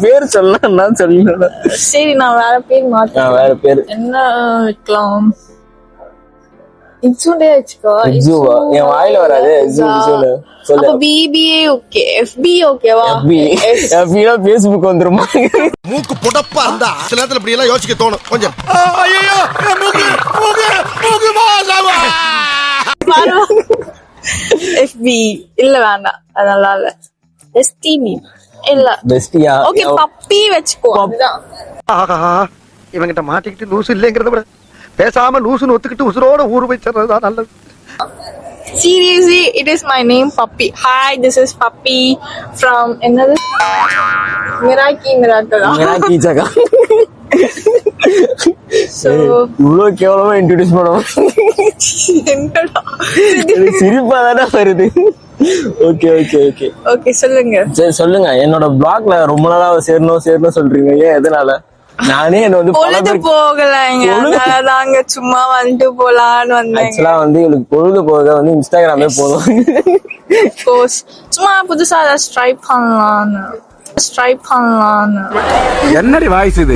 பேர் சொல்லலாம், நான் சொல்லல. சரி, நான் வேற பேர் மாத்தேன். வேற பேர் என்ன வைக்கலாம்? இட்ஸுண்டே வச்சுக்கோ. இட்ஸுவா? என் வாயில வராது. சொல்லு. அப்ப பிபிஏ ஓகே, எஃபி ஓகேவா? எஃபினா ஃபேஸ்புக் வந்துருமா? மூக்கு புடப்பா இருந்தா சில நேரத்துல இப்படி எல்லாம் யோசிக்க தோணும் கொஞ்சம். எஃபி இல்ல, வேண்டாம், அது நல்லா இல்ல. எஸ்டிபி இல்ல, பெஸ்டியா? Okay, puppy வெச்சுக்கோ. அதுதான். ஆஹா, இவங்கிட்ட மாட்டிக்கிட்டு லூசு இல்லைங்கிறத விட பேசாம லூசுன்னு ஒத்துக்கிட்டு உசுரோட ஊரு போய் சேர்றதுதான் நல்லது. Seriously, it is my name, Puppy. Hi, this is Puppy from என்னது? மிராக்கி ஜகா. So இவ்வளவு கேவலமா இன்ட்ரோடியூஸ் பண்ணுவோம். என்னடா சிரிப்பா தானே வருது. ஓகே ஓகே ஓகே ஓகே, சொல்லுங்க. சரி சொல்லுங்க. என்னோட பிளாக்ல ரொம்ப நாளா சேரணும் சொல்றீங்க, ஏன் எதனால? நானே என்ன வந்து பொழுது போகலைங்க, அதனாலதாங்க சும்மா வந்துட்டு போலான்னு வந்தேன். ஆக்சுவலா வந்து எனக்கு பொழுது போக வந்து இன்ஸ்டாகிராமே போதும். சும்மா புதுசா ட்ரை பண்ணலான்னு. என்னடி வாய்ஸ் இது?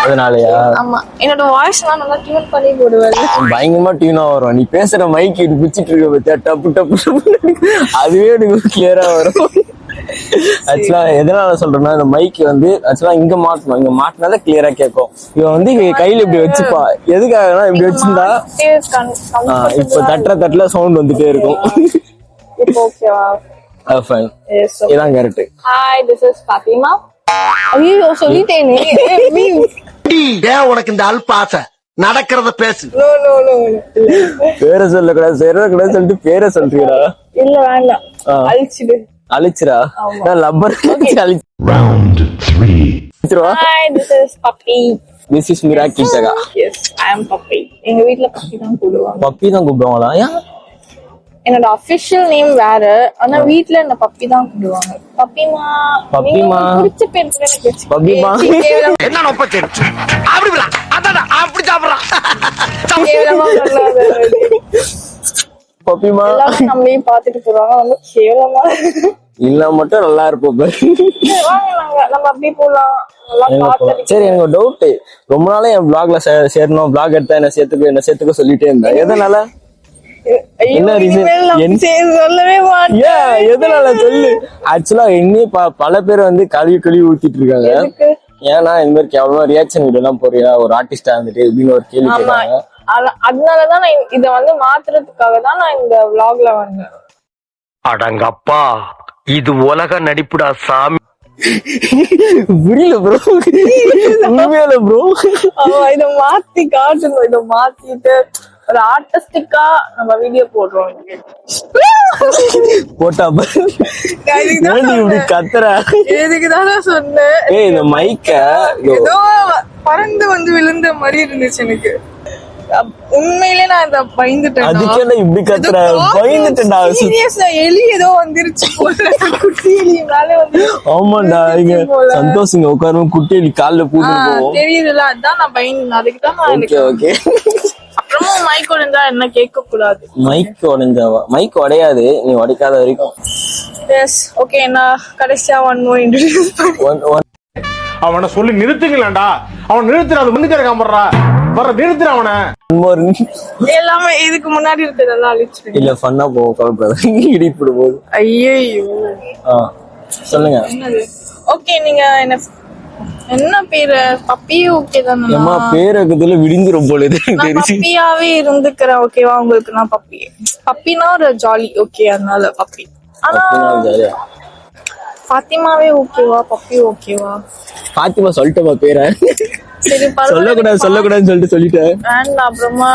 அதனாலயா? ஆமா, என்னோட வாய்ஸ் எல்லாம் நல்லா டியூன் பண்ணி போடுவேன். பயங்கரமா டியூனா வரும். நீ பேசுற மைக் இது பிச்சிட்டு இருக்க பத்தியா, டப்பு டப்பு அதுவே எனக்கு கிளியரா வரும். ஆக்சுவலா எதனால சொல்றேன்னா, இந்த மைக் வந்து ஆக்சுவலா இங்க மாட்டினாதான் கிளியரா கேட்கும். இவன் வந்து கையில இப்படி வச்சுப்பா. எதுக்காகனா இப்படி வச்சிருந்தா இப்ப தட்டுல சவுண்ட் வந்துட்டே இருக்கும். இதான் correct. Hi, this is Fatima. ஐயோ சொல்லிட்டேனே. ஏன் உனக்கு இந்த அல்பாசை? நடக்கிறத பேசு. பேரை சொல்லக்கூடாது, சேரக்கூடாது சொல்லிட்டு பேரை சொல்றீங்களா? இல்ல வேண்டாம், அழிச்சிரா rubber. Round 3. Hi, this is Puppy. This is Miraki Jaga. Yes, I am Puppy. எங்க வீட்ல பப்பி தான் கூப்பிடுவாங்க. பப்பி தான் கூப்பிடுவாங்களா? ஏன்? என்னோட அபிஷியல் நேம் வேற, ஆனா வீட்ல என்ன பப்பி தான் கூப்பிடுவாங்க. பப்பிமா. பிடிச்ச பேர் கூட எனக்கு வச்சு. பப்பிமா. என்ன நோப்பச்சே? அப்படிடா. அடடா, அப்படி சாப்பிடுறா. கேவலமா சொல்லாத. பப்பிமா. எல்லாரும் நம்மளையும் பாத்துட்டு போறாங்க, ரொம்ப கேவலமா. இல்ல மட்டும் நல்லா இருப்போம். நம்ம அப்படி போலாம். சரி, எனக்கு டவுட். ரொம்ப நாளா என் பிளாக்ல சேரணும், பிளாக் எடுத்தா என்ன சேர்த்துக்க சொல்லிட்டே இருந்தேன். எதனால? என்ன ரீசன்? சொல்லவே மாட்டேன். எதனால சொல்லு. ஆக்சுவலா இன்னும் பல பேர் வந்து கழுவி ஊத்திட்டு இருக்காங்க. ஏன்னா இந்த மாதிரி கேவலமா ரியாக்ஷன் வீடியோ எல்லாம் போறியா ஒரு ஆர்டிஸ்டா இருந்துட்டு அப்படின்னு ஒரு கேள்வி கேட்காங்க. அதனாலதான் நான் இத வந்து மாத்துறதுக்காக தான் நான் இந்த vlogல வந்தேன். அடங்கப்பா, இது உலக நடிப்புடா சாமி. புரியல ப்ரோ, உண்மையில ப்ரோ. இத மாத்தி காட்டணும். இத மாத்திட்டு ஒரு ஆர்டிஸ்டிக்கா நம்ம வீடியோ போடுறோம். போட்டா இப்படி கத்துற இதுக்குதானே சொன்னேன். இந்த மைக்க ஏதோ பறந்து வந்து விழுந்த மாதிரி இருந்துச்சு எனக்கு. உண்மையிலே நான் இத பயந்துட்டேன். அதுக்கே இப்படி கத்துற? பயந்துட்டேன்டா. சீரியஸா எலி ஏதோ வந்துருச்சு போல. குட்டி எலி மேல வந்து. ஆமாண்டா, இங்க சந்தோஷ் இங்க உட்காரும், குட்டி எலி கால்ல பூந்து தெரியுதுல, அதான் நான் பயந்தேன். அதுக்குதான் நான் எனக்கு. ஓகே. அப்புறமா மைக் உடைஞ்சா என்ன கேட்க கூடாது. மைக் உடைஞ்சாவா? மைக் உடையாது, நீ உடைக்காத வரைக்கும். S okay. நான் கடைசியா ஒன் மோர் இன்ட்ரோடியூஸ் பண்ணேன். அவனை சொல்லி நிறுத்துங்களேன்டா. அவன் நிறுத்துற, அது முன்னுக்கு காமறா வர நிறுத்துற அவனை. எல்லாமே இதுக்கு முன்னாடி இருக்கிறதெல்லாம் அழிச்சு. இல்ல ஃபன்னா போகும், கவலைப்படாத. இடிப்பிடு போகுது. ஐயோ சொல்லுங்க. ஓகே, நீங்க என்ன என்ன பேரு? பப்பி ஓகே தானே? அம்மா பேர் வைக்கிறதுல விடிஞ்சிரும் போல இது நான் தெரிஞ்சு. பப்பியாவே இருந்துக்கிறேன். ஓகேவா உங்களுக்கு? நான் பப்பி. பப்பினா ஒரு ஜாலி. ஓகே, அதனால பப்பி. ஆனா ஃபாத்திமாவே ஓகேவா? பப்பி ஓகேவா? பாத்திமா சொல்லிட்டேமா பேரை. சரி, சொல்லக்கூடாதுன்னு சொல்லிட்டேன். வேண்டாம், அப்புறமா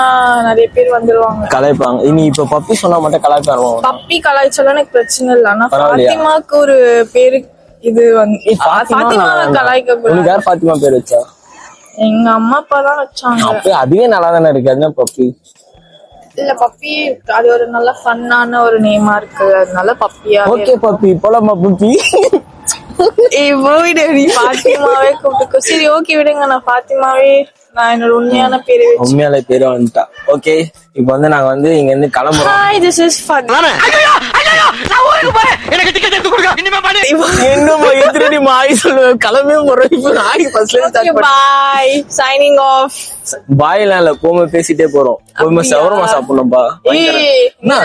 நிறைய பேர் வந்துருவாங்க, கலாய்ப்பாங்க. இனி இப்ப பப்பி சொன்னா மட்டும் கலாய்ப்பாங்க. பப்பி கலாய்ச்சாலும் எனக்கு பிரச்சனை இல்லை. ஆனா ஃபாத்திமாக்கு ஒரு பேரு இது வந்து ஃபாத்திமா கலாய்க்க கூடாது. யார் ஃபாத்திமா பேர் வச்சா? எங்க அம்மா அப்பா தான் வச்சாங்க. அதுவே நல்லா தானே இருக்கு. அதுதான் பப்பி. இல்ல, பப்பி அது ஒரு நல்ல ஃபன்னான ஒரு நேமா இருக்கு, அதனால பப்பியா. ஓகே பப்பி போலாமா பப்பி? நீ ஃபாத்திமாவே கூப்பிட்டுக்கோ. சரி ஓகே விடுங்க, நான் ஃபாத்திமாவே நான் என்னோட உண்மையான பேரு உண்மையால பேரு வந்துட்டா. ஓகே, இப்போ வந்து நாங்க வந்து இங்க இருந்து கிளம்புறோம். Hi, this is Fatima. என்னமா எதிரடி மாய் சொல்லுவேன். கிளம்பவே போறோம். இப்போ நாய் ஃபர்ஸ்ட்ல ஸ்டார்ட் பண்ணி பை சைனிங் ஆஃப். பாய்லாம் இல்ல, போமா பேசிட்டே போறோம். போமா சவரமா சாப்பிடணும்பா.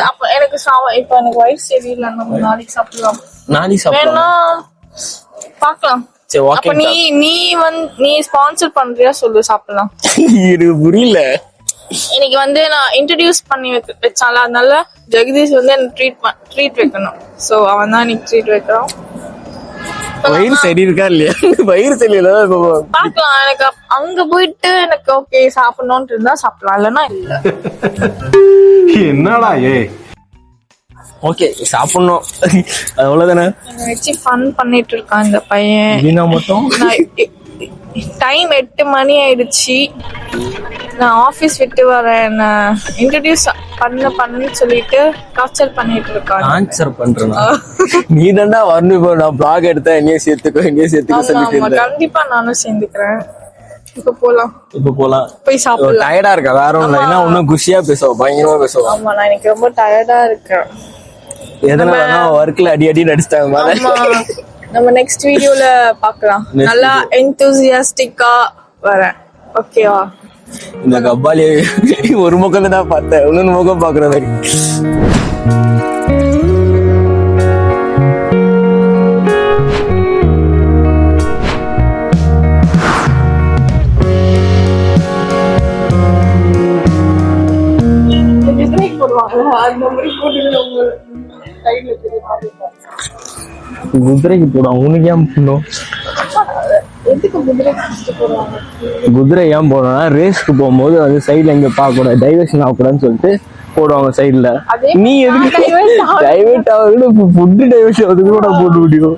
அப்ப எனக்கு இப்ப எனக்கு வயிறு சரியில்லை, நம்ம நாளைக்கு சாப்பிடலாம். நாளைக்கு சாப்பிடலாம், பாக்கலாம். அப்ப நீ ஸ்பான்சர் பண்றியா சொல்லு, சாப்பிடலாம். எனக்கு புரியல. இன்னைக்கு வந்து நான் இன்ட்ரோடியூஸ் பண்ணி வச்சால, அதனால ஜெகதீஷ் வந்து எனக்கு ட்ரீட் வைக்கணும். சோ அவன் தான் எனக்கு ட்ரீட் வைக்கிறான். வயிறு சரி இருக்கா இல்லையா? வயிறு சரியில்லை பாக்கலாம். எனக்கு அங்க போயிட்டு எனக்கு ஓகே சாப்பிடணும்னு இருந்தா சாப்பிடலாம், இல்லன்னா இல்ல. என்னடா ஓகே சாப்பிடணும், அவ்வளவுதானே. வச்சு ஃபன் பண்ணிட்டு இருக்கான் இந்த பையன். மட்டும் டைம் 8 மணி ஆயிடுச்சு. நான் ஆபீஸ் விட்டு வரேன். இன்ட்ரோடியூஸ் பண்ணு சொல்லிட்டு டார்ச்சர் பண்ணிட்டு இருக்கான். ஆன்சர் பண்றேனா? நீ தான்டா வரணும். இப்போ நான் பிளாக் எடுத்தா என்னைய சேர்த்துக்கோ சொல்லிட்டு. கண்டிப்பா நானும் சேர்ந்துக்கிறேன். இப்ப போலாம். போய் சாப்பிடலாம். டயர்டா இருக்கா? வேற ஒண்ணும் இல்ல. இன்னும் குஷியா பேசுவோம், பயங்கரமா பேசுவோம். ஆமா, நான் எனக்கு ரொம்ப டயர்டா இருக்கேன். எதனாலனா ஒர்க்ல அடி நடிச்சிட்டாங்க. நம்ம நெக்ஸ்ட் வீடியோல பார்க்கலாம். நல்லா என்தூசியாஸ்டிக்கா வரேன். ஓகேவா? இந்த கப்பாலி ஒரு முகம் தான் பார்த்தேன், இன்னொரு முகம் பாக்குற மாதிரி. குதிரைக்கு போடுவாங்க. உனக்கு ஏன் போடணும்? குதிரை ஏன் போடணும்னா, ரேஸ்க்கு போகும்போது வந்து சைட்ல எங்க பார்க்க கூடாது, டைவர்ஷன் ஆகக்கூடாதுன்னு சொல்லிட்டு போடுவாங்க சைட்ல. நீ எதுக்கு டைவர்ட் ஆகுது? ஃபுட் டைவர்ஷன் அதுக்கு கூட போட்டு முடியும்.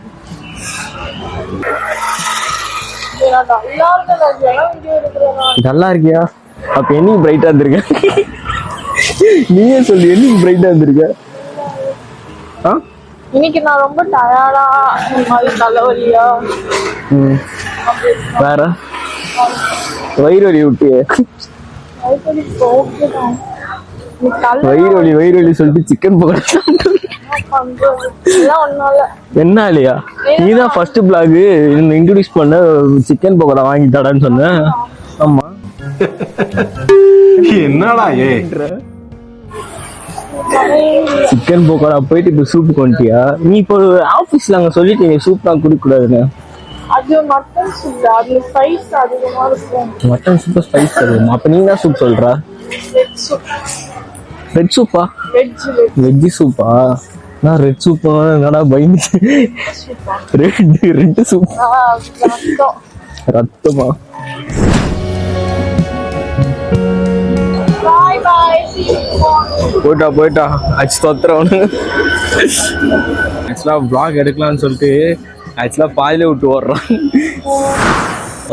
நல்லா இருக்கியா? அப்ப என்னைக்கு பிரைட்டா இருந்திருக்க? நீயே சொல்லி என்னைக்கு பிரைட்டா இருந்திருக்க? இன்னைக்கு நான் ரொம்ப டயர்டா, இந்த மாதிரி தலைவலியா. வேற வயிறு வலி விட்டு வயிறு வலி சொல்லிட்டு சிக்கன் பக்கோடா. என்ன இல்லையா? நீதான் ஃபர்ஸ்ட் பிளாக் இன்ட்ரோடியூஸ் பண்ண சிக்கன் பக்கோடா வாங்கி தடான்னு சொன்ன. ஆமா, என்னடா சிக்கன் பக்கோடா போயிட்டு இப்ப சூப் கொண்டியா? நீ இப்போ ஆபீஸ்ல அங்க சொல்லிட்டு சூப் தான் குடிக்க கூடாதுன்னு. அது மட்டன் சூப், அதுல ஸ்பைஸ் அதிகமா இருக்கும். மட்டன் சூப் ஸ்பைஸ் தருமா? அப்ப நீ தான் சூப் சொல்ற. ரெட் சூப்பா? வெஜ் சூப்பா? நான் ரெட் சூப்பா என்னடா பயந்து. ரெட் சூப் ரத்தமா? போயிட்டா அச்சு தொத்துறவனு. ஆக்சுவலா vlog எடுக்கலாம்னு சொல்லிட்டு ஆக்சுவலா பாதியில விட்டு ஓடுறான்.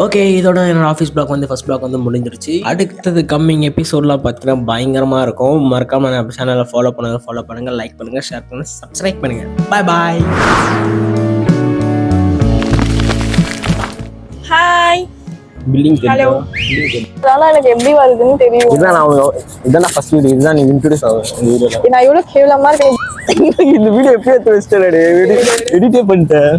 ஓகே, இதோட என்னோட ஆஃபீஸ் பிளாக் வந்து ஃபர்ஸ்ட் பிளாக் வந்து முடிஞ்சிருச்சு. அடுத்தது கம்மிங் எபிசோட்லாம் பார்த்தீங்கன்னா பயங்கரமாக இருக்கும். மறக்காம நம்ம சேனலை ஃபாலோ பண்ணுங்க, லைக் பண்ணுங்க, ஷேர் பண்ணுங்க, சப்ஸ்கிரைப் பண்ணுங்க. பாய். ஹாய். Billing hello. அதனால எனக்கு எப்படி வருதுன்னு தெரியும். இதான் ஃபர்ஸ்ட் வீடியோ. இதுதான் நீ இன்ட்ரோடியூஸ் ஆகும். நான் எவ்வளவு கேவலமா இருக்கேன். இந்த வீடியோ எப்படி எடுத்து வச்சிட்டேன், எடிட்டே பண்ணிட்டேன்.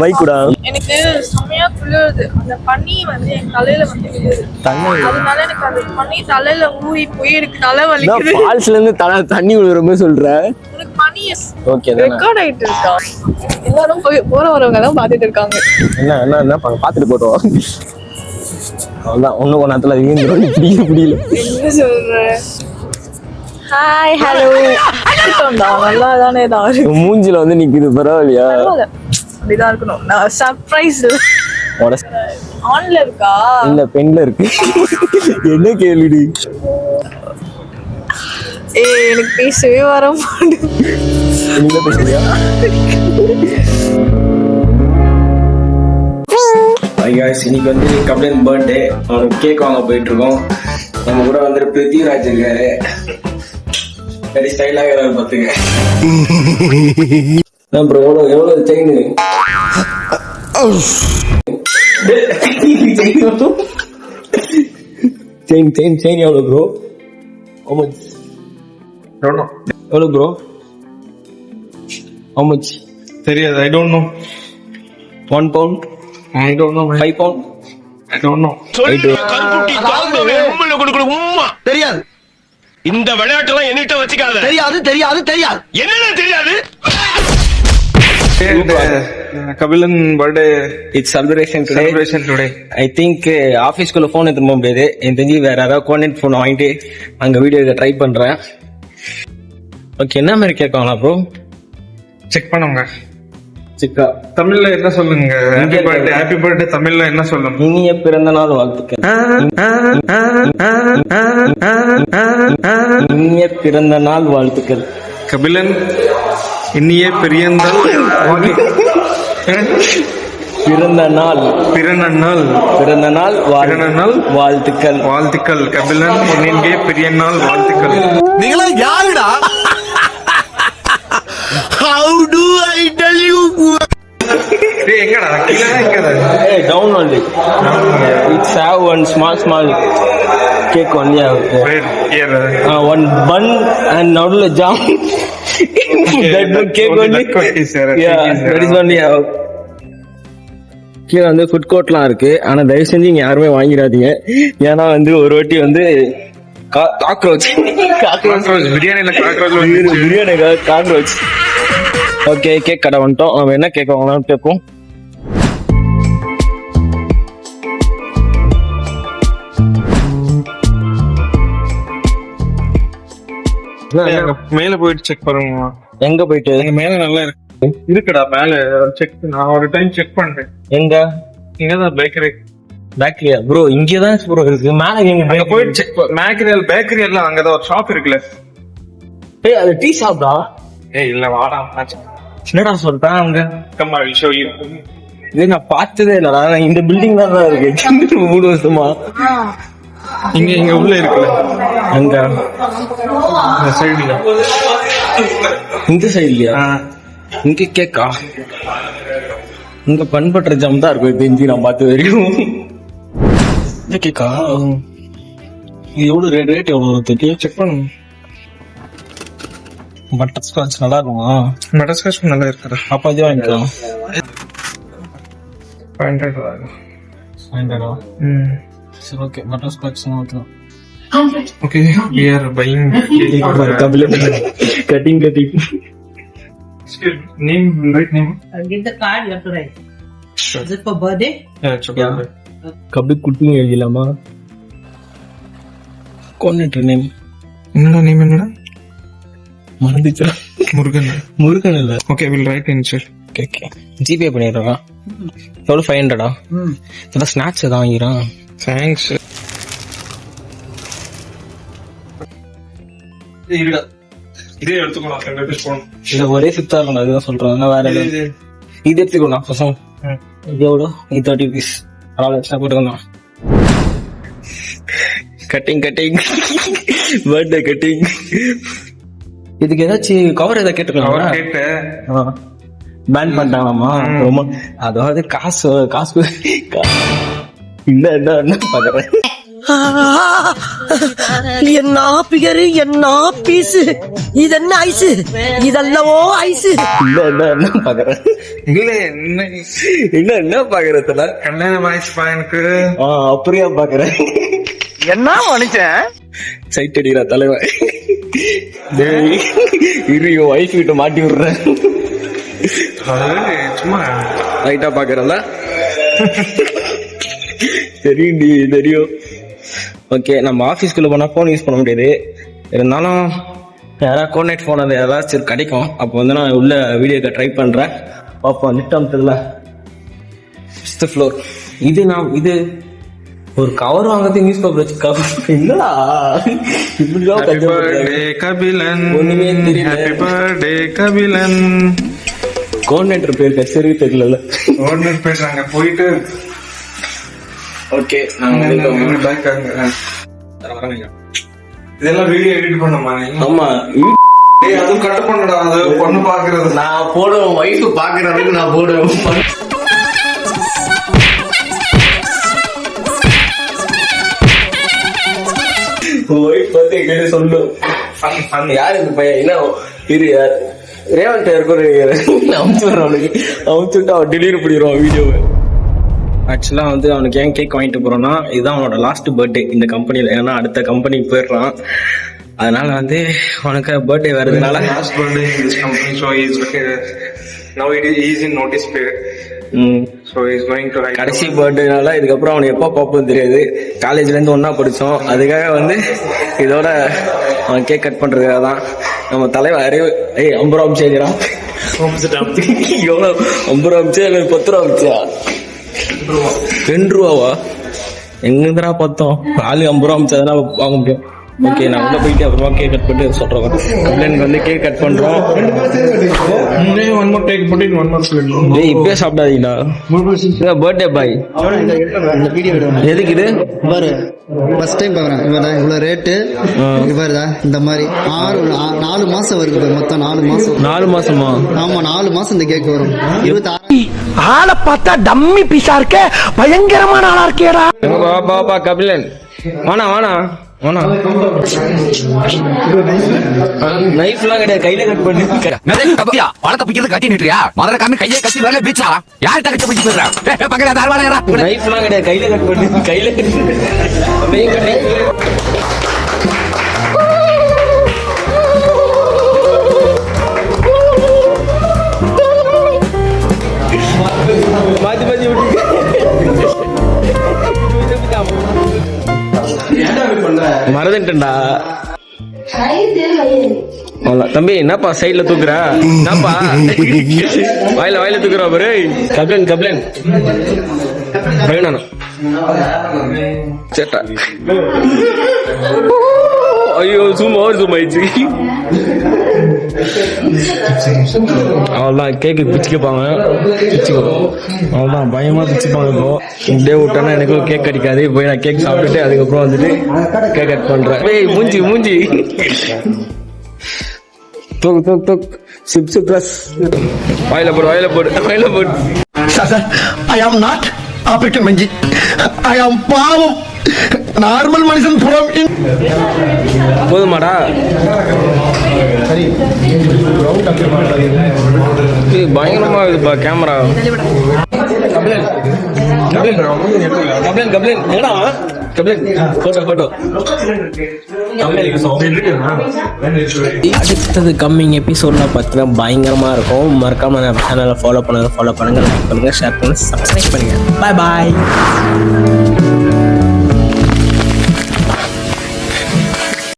மைக் கூட எனக்கு செமையா குளிருது. அந்த பனி வந்து என் தலையில வந்து விழுது. அதனால எனக்கு அந்த பனி தலையில ஊறி போய் எனக்கு தலை வலிக்குது. ஃபால்ஸ்ல இருந்து தண்ணி விழுற மாதிரி சொல்ற. எனக்கு பனி ஓகே ரெக்கார்ட் ஆயிட்டு இருக்கா? எல்லாரும் போற வரவங்க தான் பாத்துட்டு இருக்காங்க. என்ன பாத்துட்டு போட்டோம். அவ்வளவுதான் ஒண்ணு கொஞ்ச நேரத்துல புரியல. என்ன சொல்ற? Hi hello. நல்லா தானே தான் மூஞ்சில வந்து நிக்குது. பரவாயில்லையா? அப்படிதான் இருக்கணும். நான் சர்ப்ரைஸ் ஆன்ல இருக்கா இல்ல பென்ல இருக்கு. என்ன கேள்வி? எனக்கு பேசவே வர மாட்டேங்குது. நீங்க பேசுறியா? ஹாய் காய்ஸ், இன்னைக்கு வந்து கபிலன் பர்த்டே. அவனுக்கு கேக் வாங்க போயிட்டு இருக்கோம். நம்ம கூட வந்து பிருத்திவிராஜ் இருக்காரு. சரி ஸ்டைலாக இருக்காரு பார்த்துங்க. ப்ரோ எவ்வளவு செயின் செயின் எவ்வளவு ப்ரோ? எவ்வளவு ப்ரோ? How much? தெரியாது. I don't know. 1 pound? I don't know. 5 pound? I don't know. தெரியாது. இந்த விளையாட்டுலாம் என்கிட்ட வச்சுக்காத. தெரியாது. என்னன்னு தெரியாது? Kabilan birthday It's celebration today. celebration today. I think ஆபீஸ்க்குள்ள போன் எடுத்துட்டு போக முடியாது. எனக்கு தெரிஞ்சு வேற யாராவது கோஆர்டினேட் போன் வாங்கிட்டு அங்க வீடியோ இதை ட்ரை பண்றேன். ஓகே, என்ன மாதிரி கேட்கலாம் ப்ரோ? செக் பண்ணுங்க. சிக்கா தமிழ்ல என்ன சொல்லுங்க? ஹாப்பி பர்த்டே தமிழ்ல என்ன சொல்லுங்க? இனிய பிறந்த நாள் வாழ்த்துக்கள். இனிய பிறந்த நாள் வாழ்த்துக்கள். கபிலன் இனிய பிறந்த நாள் வாழ்த்துக்கள். வாழ்த்துக்கள் கபிலன், இனிய பிறந்த நாள் வாழ்த்துக்கள். நீங்களா யாருடா? How do I tell you? எங்கடா எங்கடா? Hey, down only. It's have one small cake only. One bun and நடுவுல jam. That one cake only. Yeah, that is only have. கீழே வந்து ஃபுட் கோர்ட்லாம் இருக்கு. ஆனா தயவு செஞ்சு இங்க யாருமே வாங்கிடாதீங்க. ஏன்னா வந்து ஒரு வாட்டி வந்து காக்ரோச் பிரியாணில காக்ரோச். ஓகே, கேக் கடை வந்துட்டோம். நம்ம என்ன கேக் வாங்கலாம்னு கேட்போம். மேல போயிட்டு செக் பண்ணுங்க. எங்க போயிட்டு? மேல நல்லா இருக்குடா. மேல செக். நான் ஒரு டைம் செக் பண்றேன். எங்க? இங்கதான் பேக்கரியா ப்ரோ? இங்கதான் ப்ரோ இருக்கு. மேல எங்க போயிட்டு செக்? பேக்கரி எல்லாம் அங்கதான் ஒரு ஷாப் இருக்குல்ல. ஏய், அது டீ ஷாப்டா? ஏய் இல்ல, வாடா. என்னடா சொல்றேன் அங்க? Come on, show you. இது நான் பார்த்ததே இல்லடா. இந்த பில்டிங் தான் இருக்கு 3 வருஷமா. இங்க உள்ள இருக்குல்ல. அங்க இந்த சைடுல. இந்த சைடுலயா? இங்க கேக்கா? இங்க பண்பற்ற ஜாம் தான் இருக்கும் தெரிஞ்சு நான் பார்த்து வரைக்கும். இந்த கேக்கா? இது எவ்வளவு ரேட் எவ்வளவு செக் பண்ணுங்க. பட்டர் ஸ்காட்ச் நல்லா இருக்குமா? பட்டர் ஸ்காட்ச் நல்லா இருக்குடா. அப்ப அது வாங்கிக்கலாம். 500. சரி, ஓகே. பட்டர் ஸ்காட்ச் வாங்கிக்கலாம். Okay, we are buying cutting. Name, right name? Get the card, you have to write. Sure. Is it for birthday? Yeah, it's okay. Kabaddi குட்டிங் எழுதலாமா? கோஆர்டினேட்டர் நேம் என்னடா? நேம் என்னடா? மறந்துச்சா? முருகன் இல்ல. Okay, we'll write in sir. ஓகே. GPay பண்ணிடுறா. எவ்வளவு? 500. இதெல்லாம் snacks ஏதாவது வாங்கிக்கிறான். Thanks. இதே எடுத்துக்கலாம். இல்ல ஒரே 6 இருக்கும். அதுதான் சொல்றேன். வேற இது எடுத்துக்கணும். பசங்க இது எவ்வளோ? 30 பீஸ். அதனால எக்ஸ்ட்ரா போட்டுக்கலாம். Cutting birthday cutting. இதுக்கு ஏதாச்சும் கவர் ஏதாவது கேட்டுக்கலாம். பேன் பண்ணிட்டாங்களாமா? ரொம்ப அதாவது காசு இல்ல. என்ன பாக்குறேன். என்ன பிகரு என்ன பீஸு இது என்ன ஐஸு இதெல்லவோ ஐஸு என்ன பாக்குறேன் இல்ல என்ன பாக்குறதுல கல்யாண வயசு எனக்கு அப்படியா பாக்குறேன் என்ன மனுஷன் சைட் அடிக்கிற தலைவன் இரு வைஃப் கிட்ட மாட்டி விடுறேன் சும்மா லைட்டா பாக்குறல தெரியும் ஓகே நம்ம ஆஃபீஸ்க்குள்ள போனா ஃபோன் யூஸ் பண்ண முடியாது இருந்தாலும் யாராவது கோஆர்டினேட் ஃபோன் அது ஏதாச்சும் கிடைக்கும் அப்போ வந்து நான் உள்ள வீடியோக்கு ட்ரை பண்றேன் பார்ப்போம் லிஃப்ட் அமுத்துல 6th ஃப்ளோர் இது ஒரு கவர் வாங்கறது நியூஸ் பேப்பர் வச்சு கவர் என்னடா இப்படிதான் கபிலன் ஒண்ணுமே தெரியல கோஆர்டினேட்டர் பேர் கச்சேரி தெரியல ஓனர் பேசுறாங்க போயிட்டு ஓகே இதெல்லாம் வீடியோ எடிட் பண்ணுமா ஆமா அதுவும் கட் பண்ணடா அது பொண்ணு பாக்குறது நான் போடுவேன் வைஃப் பாக்குறதுக்கு நான் போடுவேன் வைஃப் பத்தி எங்கிட்ட சொல்லு யாரு இந்த பையன் என்ன இரு யார் ரேவன்ட் இருக்கிற அமுச்சு விடுறான் அவனுக்கு அமுச்சுட்டு அவன் டெலிவரி பண்ணிடுவான் வீடியோவை ஆக்சுவலாக வந்து அவனுக்கு ஏன் கேக் வாங்கிட்டு போகிறோன்னா இதுதான் அவனோட லாஸ்ட் பர்த்டே இந்த கம்பெனியில் ஏன்னா அடுத்த கம்பெனிக்கு போயிடுறான் அதனால வந்து அவனுக்கு பர்த்டே வருதுனால last birthday in this company so is now it is in notice period so is going to கடைசி பர்த்டேனால இதுக்கப்புறம் அவனுக்கு எப்போ பார்ப்போம் தெரியாது காலேஜ்லேருந்து ஒன்றா படித்தோம் அதுக்காக வந்து இதோட அவன் கேக் கட் பண்ணுறதுக்காக தான் நம்ம தலைவர் அறிவு 50 ரூபா அமிச்சாங்கிறான் எவ்வளோ 50 ரூபா அமிச்சா இல்லை 10 ரூபா அமிச்சா 2 ரூபாவா எங்கடா பார்த்தோம் ஆளு 50 ரூபா அமிச்சாதான் வாங்க முடியும் ஓகே நான் உள்ள போயிட்டு அப்புறமா கேக் கட் பண்ணிட்டு சொல்றேன் கம்ப்ளைண்ட் வந்து கேக் கட் பண்றோம் ஒன் மோர் டேக் போட்டு ஒன் மோர் பிளேட் டேய் இப்பவே சாப்பிடாதீங்கடா பர்த்டே பாய் எதுக்கு இது பாரு ஃபர்ஸ்ட் டைம் பாக்குறேன் இவரா இவ்வளவு ரேட்டு இவரா இந்த மாதிரி 4 மாசம் வருது மொத்தம் 4 மாசமா ஆமா 4 மாசம் இந்த கேக் வரும் 26 ஆளை பார்த்தா டம்மி பீஸா இருக்க பயங்கரமான ஆளா இருக்கேடா பாப்பா கபிலன் வாணா நைஃப்லாம் கிடையாது கையில கட் பண்ணி வளர்த்த பிக்கிறது கட்டி நிட்டுறியா மதுரை காமி கையை கட்டி வரல பீச்சா யார் தகச்ச பிடிச்சி போயிடுறா நைஃப்லாம் கிடையாது கையில கட் பண்ணி கையில மாத்தி மறந்துட்டா தம்பி என்னப்பா சைட்ல தூக்குற என்னப்பா வாயில தூக்குறா பாரு கப்ளன் சேட்டா ஐயோ zoom ஆயிடுச்சு அவ்வளோதான் கேக்கு பிச்சுக்கப்பாங்க அவ்வளோதான் பயமா பிச்சுப்பாங்க இப்போ இப்படியே விட்டோன்னா எனக்கும் கேக் கிடைக்காது போய் நான் கேக் சாப்பிட்டுட்டு அதுக்கப்புறம் வந்துட்டு கேக் கட் பண்றேன் மூஞ்சி தூக்கு சிப்ஸ் ப்ளஸ் வாயில போடு ஐ ஆம் நாட் ஆப்பிரிக்கன் மஞ்சி ஐ ஆம் பாவம் நார்மல் மனுஷன் புறம் போதுமாடா பயங்கரமா இருக்குப்பா கேமரா அடுத்தது கம்மிங் எபிசோட்ல பார்த்தீங்கன்னா பயங்கரமா இருக்கும். மறக்காம நம்ம சேனலை ஃபாலோ பண்ணுங்க, லைக் பண்ணுங்க, ஷேர் பண்ணுங்க, சப்ஸ்கிரைப் பண்ணுங்க. பாய்